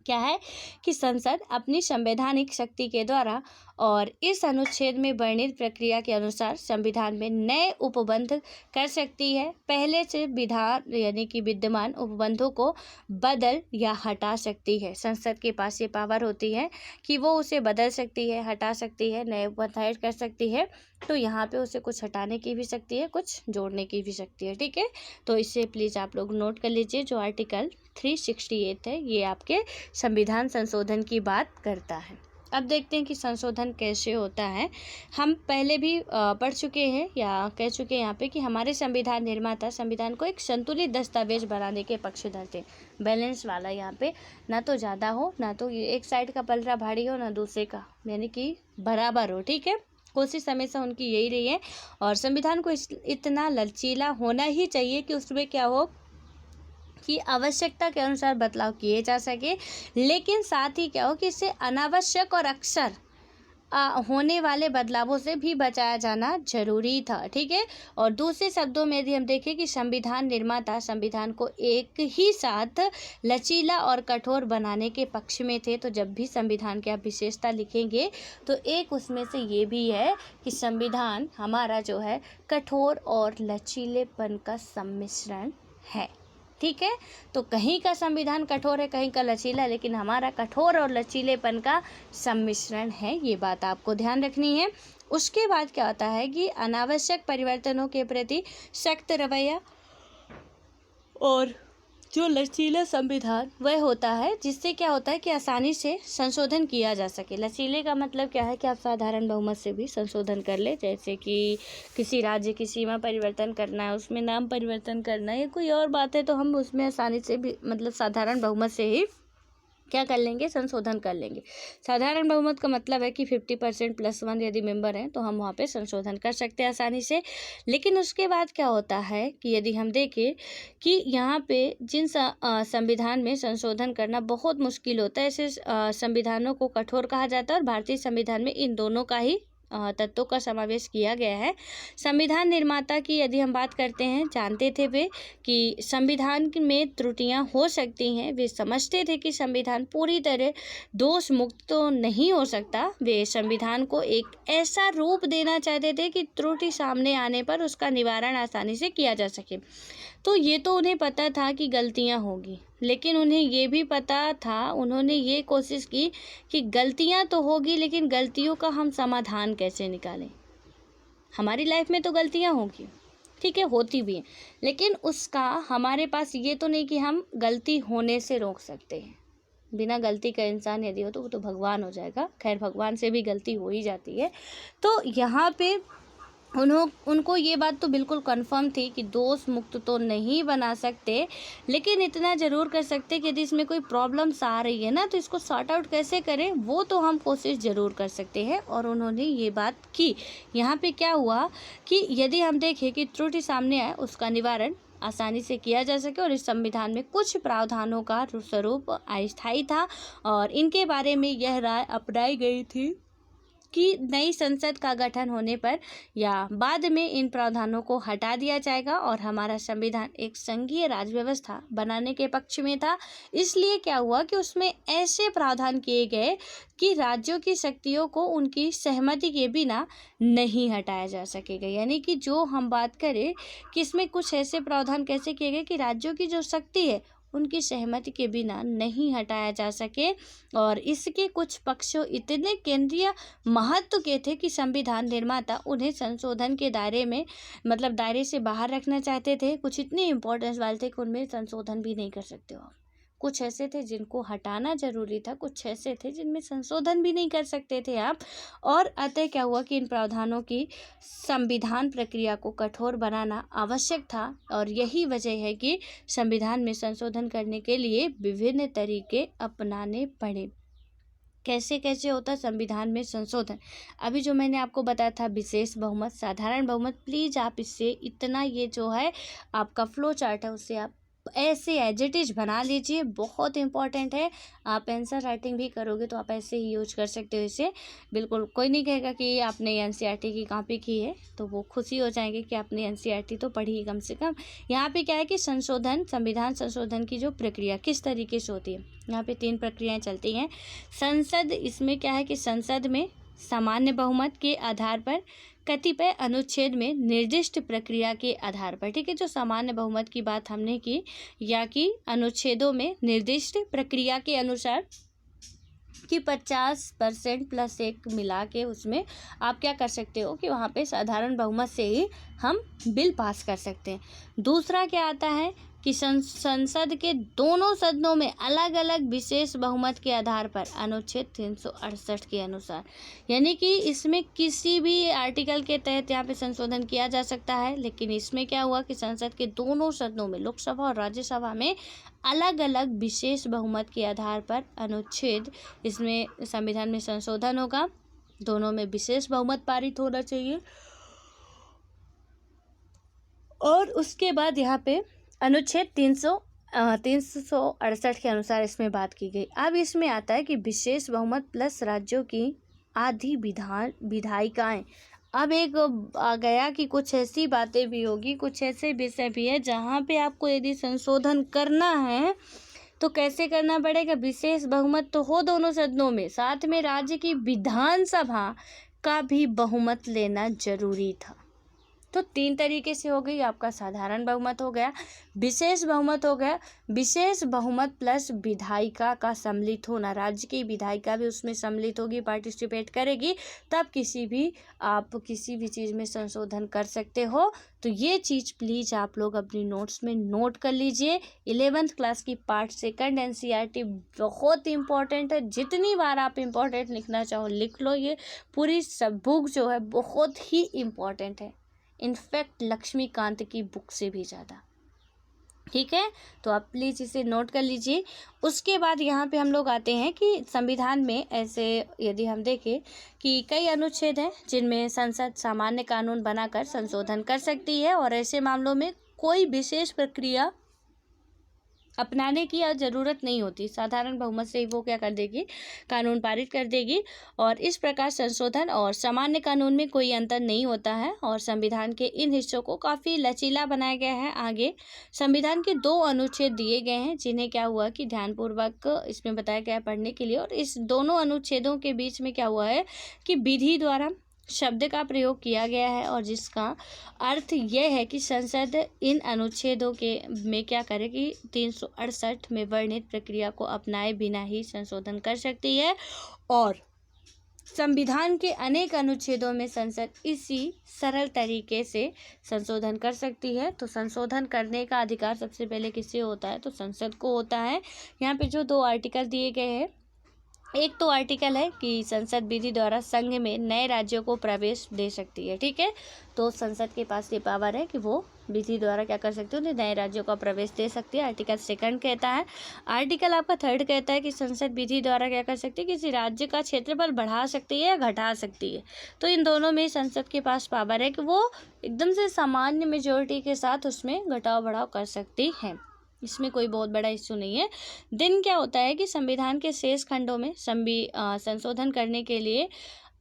क्या है कि संसद अपनी संवैधानिक शक्ति के द्वारा और इस अनुच्छेद में वर्णित प्रक्रिया के अनुसार संविधान में नए उपबंध कर सकती है। पहले से विधान यानी कि विद्यमान उपबंधों को बदल या हटा सकती है। संसद के पास ये पावर होती है कि वो उसे बदल सकती है, हटा सकती है, नए उपबंध ऐड कर सकती है। तो यहाँ पे उसे कुछ हटाने की भी शक्ति है, कुछ जोड़ने की भी शक्ति है, ठीक है। तो इसे प्लीज़ आप लोग नोट कर लीजिए। जो आर्टिकल 368 है ये आपके संविधान संशोधन की बात करता है। अब देखते हैं कि संशोधन कैसे होता है। हम पहले भी पढ़ चुके हैं या कह चुके हैं यहाँ पे कि हमारे संविधान निर्माता संविधान को एक संतुलित दस्तावेज बनाने के पक्षधर थे। बैलेंस वाला, यहाँ पे ना तो ज़्यादा हो, ना तो एक साइड का पलड़ा भारी हो, ना दूसरे का, यानी कि बराबर हो, ठीक है। कोशिश हमेशा उनकी यही रही है। और संविधान को इतना लचीला होना ही चाहिए कि उसमें क्या हो कि आवश्यकता के अनुसार बदलाव किए जा सके, लेकिन साथ ही क्या हो कि इससे अनावश्यक और अक्सर होने वाले बदलावों से भी बचाया जाना जरूरी था। ठीक है। और दूसरे शब्दों में यदि हम देखें कि संविधान निर्माता संविधान को एक ही साथ लचीला और कठोर बनाने के पक्ष में थे। तो जब भी संविधान की आप विशेषता लिखेंगे तो एक उसमें से ये भी है कि संविधान हमारा जो है कठोर और लचीलेपन का सम्मिश्रण है। ठीक है। तो कहीं का संविधान कठोर है, कहीं का लचीला, लेकिन हमारा कठोर और लचीलेपन का सम्मिश्रण है। ये बात आपको ध्यान रखनी है। उसके बाद क्या होता है कि अनावश्यक परिवर्तनों के प्रति सख्त रवैया, और जो लचीला संविधान वह होता है जिससे क्या होता है कि आसानी से संशोधन किया जा सके। लचीले का मतलब क्या है कि आप साधारण बहुमत से भी संशोधन कर ले, जैसे कि किसी राज्य की सीमा परिवर्तन करना है, उसमें नाम परिवर्तन करना है या कोई और बात है, तो हम उसमें आसानी से भी मतलब साधारण बहुमत से ही क्या कर लेंगे, संशोधन कर लेंगे। साधारण बहुमत का मतलब है कि 50% +1 यदि मेंबर हैं तो हम वहाँ पे संशोधन कर सकते हैं आसानी से। लेकिन उसके बाद क्या होता है कि यदि हम देखें कि यहाँ पे जिन संविधान में संशोधन करना बहुत मुश्किल होता है, ऐसे संविधानों को कठोर कहा जाता है, और भारतीय संविधान में इन दोनों का ही तत्वों का समावेश किया गया है। संविधान निर्माता की यदि हम बात करते हैं, जानते थे वे कि संविधान में त्रुटियां हो सकती हैं। वे समझते थे कि संविधान पूरी तरह दोष मुक्त तो नहीं हो सकता। वे संविधान को एक ऐसा रूप देना चाहते थे कि त्रुटि सामने आने पर उसका निवारण आसानी से किया जा सके। तो ये तो उन्हें पता था कि गलतियां होगी, लेकिन उन्हें ये भी पता था, उन्होंने ये कोशिश की कि गलतियां तो होगी, लेकिन गलतियों का हम समाधान कैसे निकालें। हमारी लाइफ में तो गलतियां होगी, ठीक है, होती भी हैं, लेकिन उसका हमारे पास ये तो नहीं कि हम गलती होने से रोक सकते हैं। बिना गलती का इंसान यदि हो तो वो तो भगवान हो जाएगा। खैर, भगवान से भी गलती हो ही जाती है। तो यहाँ पे उनको ये बात तो बिल्कुल कंफर्म थी कि दोष मुक्त तो नहीं बना सकते, लेकिन इतना ज़रूर कर सकते कि यदि इसमें कोई प्रॉब्लम्स आ रही है ना, तो इसको सॉर्ट आउट कैसे करें वो तो हम कोशिश ज़रूर कर सकते हैं। और उन्होंने ये बात की। यहाँ पे क्या हुआ कि यदि हम देखें कि त्रुटि सामने आए, उसका निवारण आसानी से किया जा सके, और इस संविधान में कुछ प्रावधानों का स्वरूप अस्थायी था, और इनके बारे में यह राय अपनाई गई थी कि नई संसद का गठन होने पर या बाद में इन प्रावधानों को हटा दिया जाएगा, और हमारा संविधान एक संघीय राज व्यवस्था बनाने के पक्ष में था। इसलिए क्या हुआ कि उसमें ऐसे प्रावधान किए गए कि राज्यों की शक्तियों को उनकी सहमति के बिना नहीं हटाया जा सकेगा। यानी कि जो हम बात करें कि इसमें कुछ ऐसे प्रावधान कैसे किए गए कि राज्यों की जो शक्ति है उनकी सहमति के बिना नहीं हटाया जा सके, और इसके कुछ पक्ष इतने केंद्रीय महत्व के थे कि संविधान निर्माता उन्हें संशोधन के दायरे में मतलब दायरे से बाहर रखना चाहते थे। कुछ इतने इम्पोर्टेंस वाले थे कि उनमें संशोधन भी नहीं कर सकते हो। कुछ ऐसे थे जिनको हटाना जरूरी था, कुछ ऐसे थे जिनमें संशोधन भी नहीं कर सकते थे आप। और अतः क्या हुआ कि इन प्रावधानों की संविधान प्रक्रिया को कठोर बनाना आवश्यक था, और यही वजह है कि संविधान में संशोधन करने के लिए विभिन्न तरीके अपनाने पड़े। कैसे कैसे होता है संविधान में संशोधन? अभी जो मैंने आपको बताया था विशेष बहुमत, साधारण बहुमत, प्लीज़ आप इससे इतना ये जो है आपका फ्लो चार्ट है उससे आप ऐसे एज इट इज बना लीजिए, बहुत इंपॉर्टेंट है। आप आंसर राइटिंग भी करोगे तो आप ऐसे ही यूज कर सकते हो इसे। बिल्कुल कोई नहीं कहेगा कि आपने एनसीईआरटी की कॉपी की है, तो वो खुशी हो जाएंगे कि आपने एनसीईआरटी तो पढ़ी कम से कम। यहाँ पे क्या है कि संविधान संशोधन की जो प्रक्रिया किस तरीके से होती है, यहाँ पे 3 प्रक्रियाएँ चलती हैं। संसद, इसमें क्या है कि संसद में सामान्य बहुमत के आधार पर कतिपय अनुच्छेद में निर्दिष्ट प्रक्रिया के आधार पर, ठीक है, जो सामान्य बहुमत की बात हमने की, या कि अनुच्छेदों में निर्दिष्ट प्रक्रिया के अनुसार कि 50% +1 मिला के उसमें आप क्या कर सकते हो कि वहाँ पे साधारण बहुमत से ही हम बिल पास कर सकते हैं। दूसरा क्या आता है कि संसद के दोनों सदनों में अलग अलग विशेष बहुमत के आधार पर अनुच्छेद 368 के अनुसार, यानी कि इसमें किसी भी आर्टिकल के तहत यहाँ पे संशोधन किया जा सकता है। लेकिन इसमें क्या हुआ कि संसद के दोनों सदनों में, लोकसभा और राज्यसभा में, अलग अलग विशेष बहुमत के आधार पर अनुच्छेद, इसमें संविधान में संशोधन होगा। दोनों में विशेष बहुमत पारित होना चाहिए, और उसके बाद यहाँ पे अनुच्छेद 368 के अनुसार इसमें बात की गई। अब इसमें आता है कि विशेष बहुमत प्लस राज्यों की आधी विधायिकाएं। अब एक आ गया कि कुछ ऐसी बातें भी होगी, कुछ ऐसे विषय भी है जहाँ पे आपको यदि संशोधन करना है तो कैसे करना पड़ेगा। विशेष बहुमत तो हो दोनों सदनों में, साथ में राज्य की विधानसभा का भी बहुमत लेना जरूरी था। तो 3 तरीके से हो गई। आपका साधारण बहुमत हो गया, विशेष बहुमत हो गया, विशेष बहुमत प्लस विधायिका का सम्मिलित होना, राज्य की विधायिका भी उसमें सम्मिलित होगी, पार्टिसिपेट करेगी, तब आप किसी भी चीज़ में संशोधन कर सकते हो। तो ये चीज़ प्लीज़ आप लोग अपनी नोट्स में नोट कर लीजिए। 11th क्लास की पार्ट 2 NCERT बहुत इंपॉर्टेंट है। जितनी बार आप इंपॉर्टेंट लिखना चाहो लिख लो। ये पूरी सब बुक जो है बहुत ही इम्पॉर्टेंट है, इनफैक्ट लक्ष्मीकांत की बुक से भी ज़्यादा। ठीक है, तो आप प्लीज़ इसे नोट कर लीजिए। उसके बाद यहाँ पे हम लोग आते हैं कि संविधान में ऐसे यदि हम देखें कि कई अनुच्छेद हैं जिनमें संसद सामान्य कानून बनाकर संशोधन कर सकती है, और ऐसे मामलों में कोई विशेष प्रक्रिया अपनाने की ज़रूरत नहीं होती। साधारण बहुमत से ही वो क्या कर देगी, कानून पारित कर देगी। और इस प्रकार संशोधन और सामान्य कानून में कोई अंतर नहीं होता है, और संविधान के इन हिस्सों को काफ़ी लचीला बनाया गया है। आगे संविधान के 2 अनुच्छेद दिए गए हैं जिन्हें क्या हुआ कि ध्यानपूर्वक इसमें बताया गया है पढ़ने के लिए। और इस दोनों अनुच्छेदों के बीच में क्या हुआ है कि विधि द्वारा शब्द का प्रयोग किया गया है, और जिसका अर्थ यह है कि संसद इन अनुच्छेदों में क्या करे कि 368 में वर्णित प्रक्रिया को अपनाए बिना ही संशोधन कर सकती है। और संविधान के अनेक अनुच्छेदों में संसद इसी सरल तरीके से संशोधन कर सकती है। तो संशोधन करने का अधिकार सबसे पहले किससे होता है, तो संसद को होता है। यहाँ पे जो 2 आर्टिकल दिए गए हैं, एक तो आर्टिकल है कि संसद विधि द्वारा संघ में नए राज्यों को प्रवेश दे सकती है। ठीक है, तो संसद के पास ये पावर है कि वो विधि द्वारा क्या कर सकती है, उन्हें नए राज्यों का प्रवेश दे सकती है। आर्टिकल 2 कहता है। आर्टिकल आपका 3 कहता है कि संसद विधि द्वारा क्या कर सकती है, किसी राज्य का क्षेत्रफल बढ़ा सकती है या घटा सकती है। तो इन दोनों में संसद के पास पावर है कि वो एकदम से सामान्य मेजोरिटी के साथ उसमें घटाव बढ़ाव कर सकती है। इसमें कोई बहुत बड़ा इश्यू नहीं है। दिन क्या होता है कि संविधान के शेष खंडों में संशोधन करने के लिए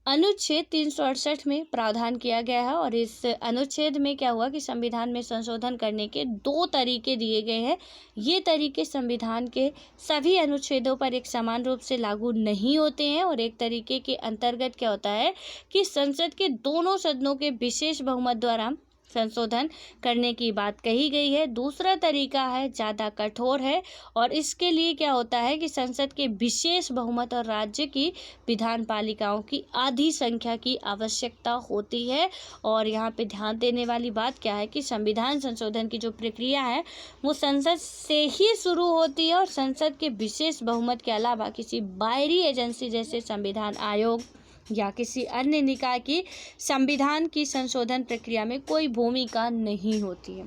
अनुच्छेद 368 में प्रावधान किया गया है, और इस अनुच्छेद में क्या हुआ कि संविधान में संशोधन करने के 2 तरीके दिए गए हैं। ये तरीके संविधान के सभी अनुच्छेदों पर एक समान रूप से लागू नहीं होते हैं, और एक तरीके के अंतर्गत क्या होता है कि संसद के दोनों सदनों के विशेष बहुमत द्वारा संशोधन करने की बात कही गई है। दूसरा तरीका है ज़्यादा कठोर है, और इसके लिए क्या होता है कि संसद के विशेष बहुमत और राज्य की विधान पालिकाओं की आधी संख्या की आवश्यकता होती है। और यहाँ पे ध्यान देने वाली बात क्या है कि संविधान संशोधन की जो प्रक्रिया है वो संसद से ही शुरू होती है, और संसद के विशेष बहुमत के अलावा किसी बाहरी एजेंसी जैसे संविधान आयोग या किसी अन्य निकाय की संविधान की संशोधन प्रक्रिया में कोई भूमिका नहीं होती है।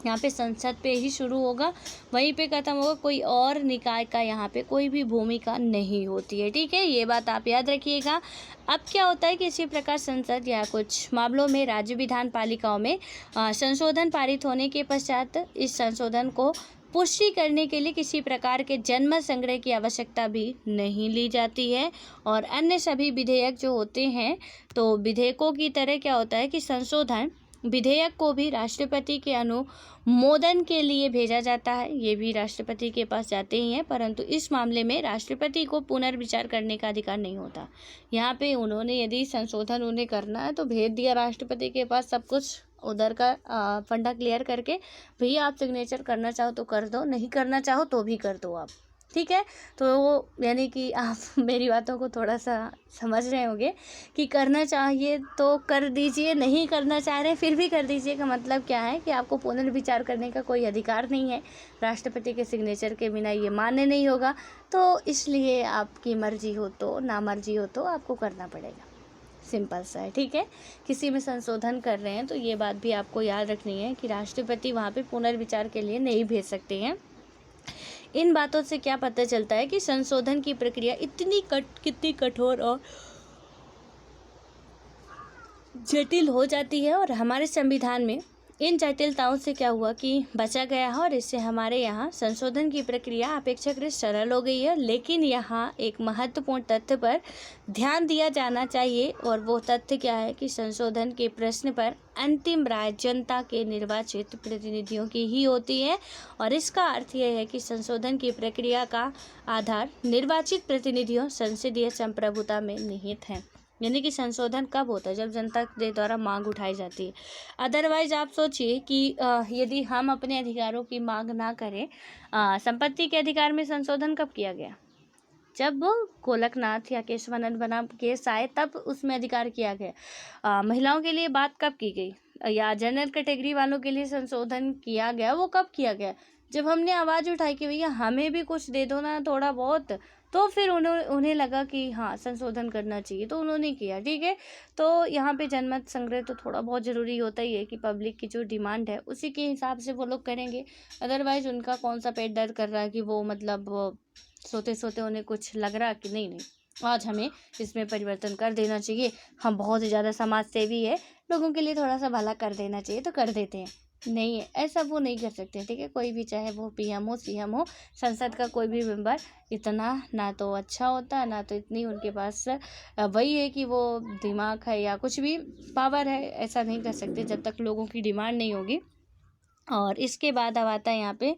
यहाँ पे संसद पे ही शुरू होगा, वहीं पे खत्म होगा, कोई और निकाय का यहाँ पे कोई भी भूमिका नहीं होती है। ठीक है, ये बात आप याद रखिएगा। अब क्या होता है कि इसी प्रकार संसद या कुछ मामलों में राज्य विधान पालिकाओं में संशोधन पारित होने के पश्चात इस संशोधन को पुष्टि करने के लिए किसी प्रकार के जनमत संग्रह की आवश्यकता भी नहीं ली जाती है। और अन्य सभी विधेयक जो होते हैं, तो विधेयकों की तरह क्या होता है कि संशोधन विधेयक को भी राष्ट्रपति के अनुमोदन के लिए भेजा जाता है। ये भी राष्ट्रपति के पास जाते ही हैं, परंतु इस मामले में राष्ट्रपति को पुनर्विचार करने का अधिकार नहीं होता। यहाँ पे उन्होंने यदि संशोधन उन्हें करना है तो भेज दिया राष्ट्रपति के पास सब कुछ, उधर का फंडा क्लियर करके, भैया आप सिग्नेचर करना चाहो तो कर दो, नहीं करना चाहो तो भी कर दो आप। ठीक है, तो यानी कि आप मेरी बातों को थोड़ा सा समझ रहे होंगे कि करना चाहिए तो कर दीजिए, नहीं करना चाह रहे फिर भी कर दीजिए का मतलब क्या है कि आपको पुनर्विचार करने का कोई अधिकार नहीं है। राष्ट्रपति के सिग्नेचर के बिना ये मान्य नहीं होगा, तो इसलिए आपकी मर्जी हो तो ना मर्जी हो तो आपको करना पड़ेगा। सिंपल सा है। ठीक है, किसी में संशोधन कर रहे हैं तो ये बात भी आपको याद रखनी है कि राष्ट्रपति वहाँ पे पुनर्विचार के लिए नहीं भेज सकते हैं। इन बातों से क्या पता चलता है कि संशोधन की प्रक्रिया कितनी कठोर और जटिल हो जाती है। और हमारे संविधान में इन जटिलताओं से क्या हुआ कि बचा गया है और इससे हमारे यहाँ संशोधन की प्रक्रिया अपेक्षाकृत सरल हो गई है। लेकिन यहाँ एक महत्वपूर्ण तथ्य पर ध्यान दिया जाना चाहिए और वो तथ्य क्या है कि संशोधन के प्रश्न पर अंतिम राय जनता के निर्वाचित प्रतिनिधियों की ही होती है। और इसका अर्थ यह है कि संशोधन की प्रक्रिया का आधार निर्वाचित प्रतिनिधियों संसदीय संप्रभुता में निहित है। यानी कि संशोधन कब होता है? जब जनता के द्वारा मांग उठाई जाती है। अदरवाइज आप सोचिए कि यदि हम अपने अधिकारों की मांग ना करें, संपत्ति के अधिकार में संशोधन कब किया गया? जब गोलकनाथ या केशवानंद बनाम केस आए तब उसमें अधिकार किया गया। महिलाओं के लिए बात कब की गई, या जनरल कैटेगरी वालों के लिए संशोधन किया गया, वो कब किया गया? जब हमने आवाज़ उठाई कि भैया हमें भी कुछ दे दो ना, थोड़ा बहुत, तो फिर उन्हें लगा कि हाँ संशोधन करना चाहिए, तो उन्होंने किया। ठीक है, तो यहाँ पे जनमत संग्रह तो थोड़ा बहुत ज़रूरी होता ही है कि पब्लिक की जो डिमांड है उसी के हिसाब से वो लोग करेंगे। अदरवाइज उनका कौन सा पेट दर्द कर रहा है कि वो मतलब सोते सोते उन्हें कुछ लग रहा कि नहीं आज हमें इसमें परिवर्तन कर देना चाहिए, हम बहुत ही ज़्यादा समाज सेवी है, लोगों के लिए थोड़ा सा भला कर देना चाहिए, तो कर देते हैं। नहीं है ऐसा, वो नहीं कर सकते। ठीक है, कोई भी चाहे वो पीएम हो, सीएम हो, संसद का कोई भी मेंबर इतना ना तो अच्छा होता ना तो इतनी उनके पास वही है कि वो दिमाग है या कुछ भी पावर है, ऐसा नहीं कर सकते जब तक लोगों की डिमांड नहीं होगी। और इसके बाद अब आता है यहाँ पे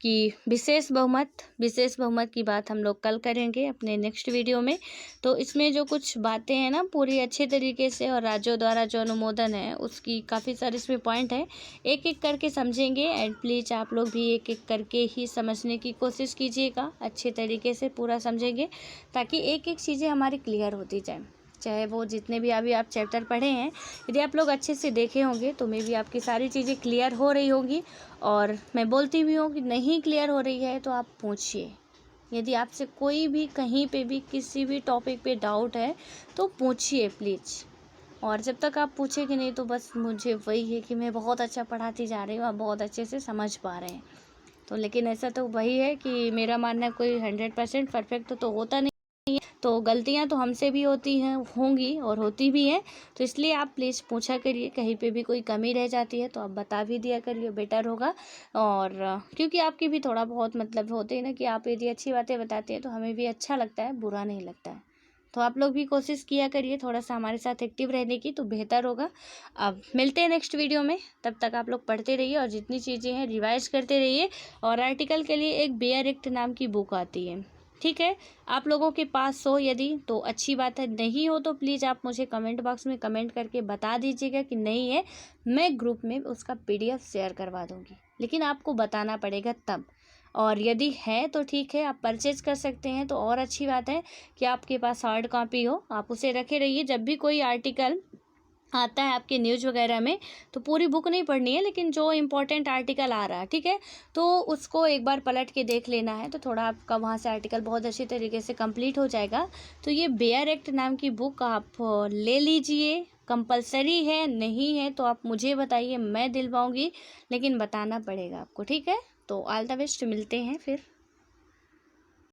कि विशेष बहुमत की बात हम लोग कल करेंगे अपने नेक्स्ट वीडियो में। तो इसमें जो कुछ बातें हैं ना पूरी अच्छे तरीके से, और राज्यों द्वारा जो अनुमोदन है उसकी काफ़ी सारे इसमें पॉइंट है, एक एक करके समझेंगे। एंड प्लीज़ आप लोग भी एक एक करके ही समझने की कोशिश कीजिएगा, अच्छे तरीके से पूरा समझेंगे ताकि एक एक चीज़ें हमारी क्लियर होती जाए। चाहे वो जितने भी अभी आप चैप्टर पढ़े हैं, यदि आप लोग अच्छे से देखे होंगे तो मे भी आपकी सारी चीज़ें क्लियर हो रही होंगी। और मैं बोलती भी हूँ कि नहीं क्लियर हो रही है तो आप पूछिए। यदि आपसे कोई भी कहीं पे भी किसी भी टॉपिक पे डाउट है तो पूछिए प्लीज़। और जब तक आप पूछेंगे नहीं तो बस मुझे वही है कि मैं बहुत अच्छा पढ़ाती जा रही हूँ, आप बहुत अच्छे से समझ पा रहे हैं। तो लेकिन ऐसा तो वही है कि मेरा मानना है कोई 100% परफेक्ट तो होता नहीं, तो गलतियां तो हमसे भी होती हैं, होंगी और होती भी हैं। तो इसलिए आप प्लीज़ पूछा करिए, कहीं पे भी कोई कमी रह जाती है तो आप बता भी दिया करिए, बेटर होगा। और क्योंकि आपकी भी थोड़ा बहुत मतलब होते हैं ना कि आप यदि अच्छी बातें बताते हैं तो हमें भी अच्छा लगता है, बुरा नहीं लगता है। तो आप लोग भी कोशिश किया करिए थोड़ा सा हमारे साथ एक्टिव रहने की, तो बेहतर होगा। अब मिलते हैं नेक्स्ट वीडियो में, तब तक आप लोग पढ़ते रहिए और जितनी चीज़ें हैं रिवाइज करते रहिए। और आर्टिकल के लिए एक बेयर एक्ट नाम की बुक आती है, ठीक है, आप लोगों के पास हो यदि तो अच्छी बात है, नहीं हो तो प्लीज़ आप मुझे कमेंट बॉक्स में कमेंट करके बता दीजिएगा कि नहीं है, मैं ग्रुप में उसका PDF शेयर करवा दूँगी। लेकिन आपको बताना पड़ेगा तब। और यदि है तो ठीक है, आप परचेज कर सकते हैं तो और अच्छी बात है कि आपके पास हार्ड कॉपी हो, आप उसे रखे रहिए। जब भी कोई आर्टिकल आता है आपके न्यूज़ वगैरह में तो पूरी बुक नहीं पढ़नी है, लेकिन जो इम्पोर्टेंट आर्टिकल आ रहा है, ठीक है, तो उसको एक बार पलट के देख लेना है, तो थोड़ा आपका वहाँ से आर्टिकल बहुत अच्छी तरीके से कंप्लीट हो जाएगा। तो ये बेयर एक्ट नाम की बुक आप ले लीजिए, कंपलसरी है, नहीं है तो आप मुझे बताइए, मैं दिलवाऊंगी, लेकिन बताना पड़ेगा आपको, ठीक है। तो ऑल द बेस्ट, मिलते हैं फिर।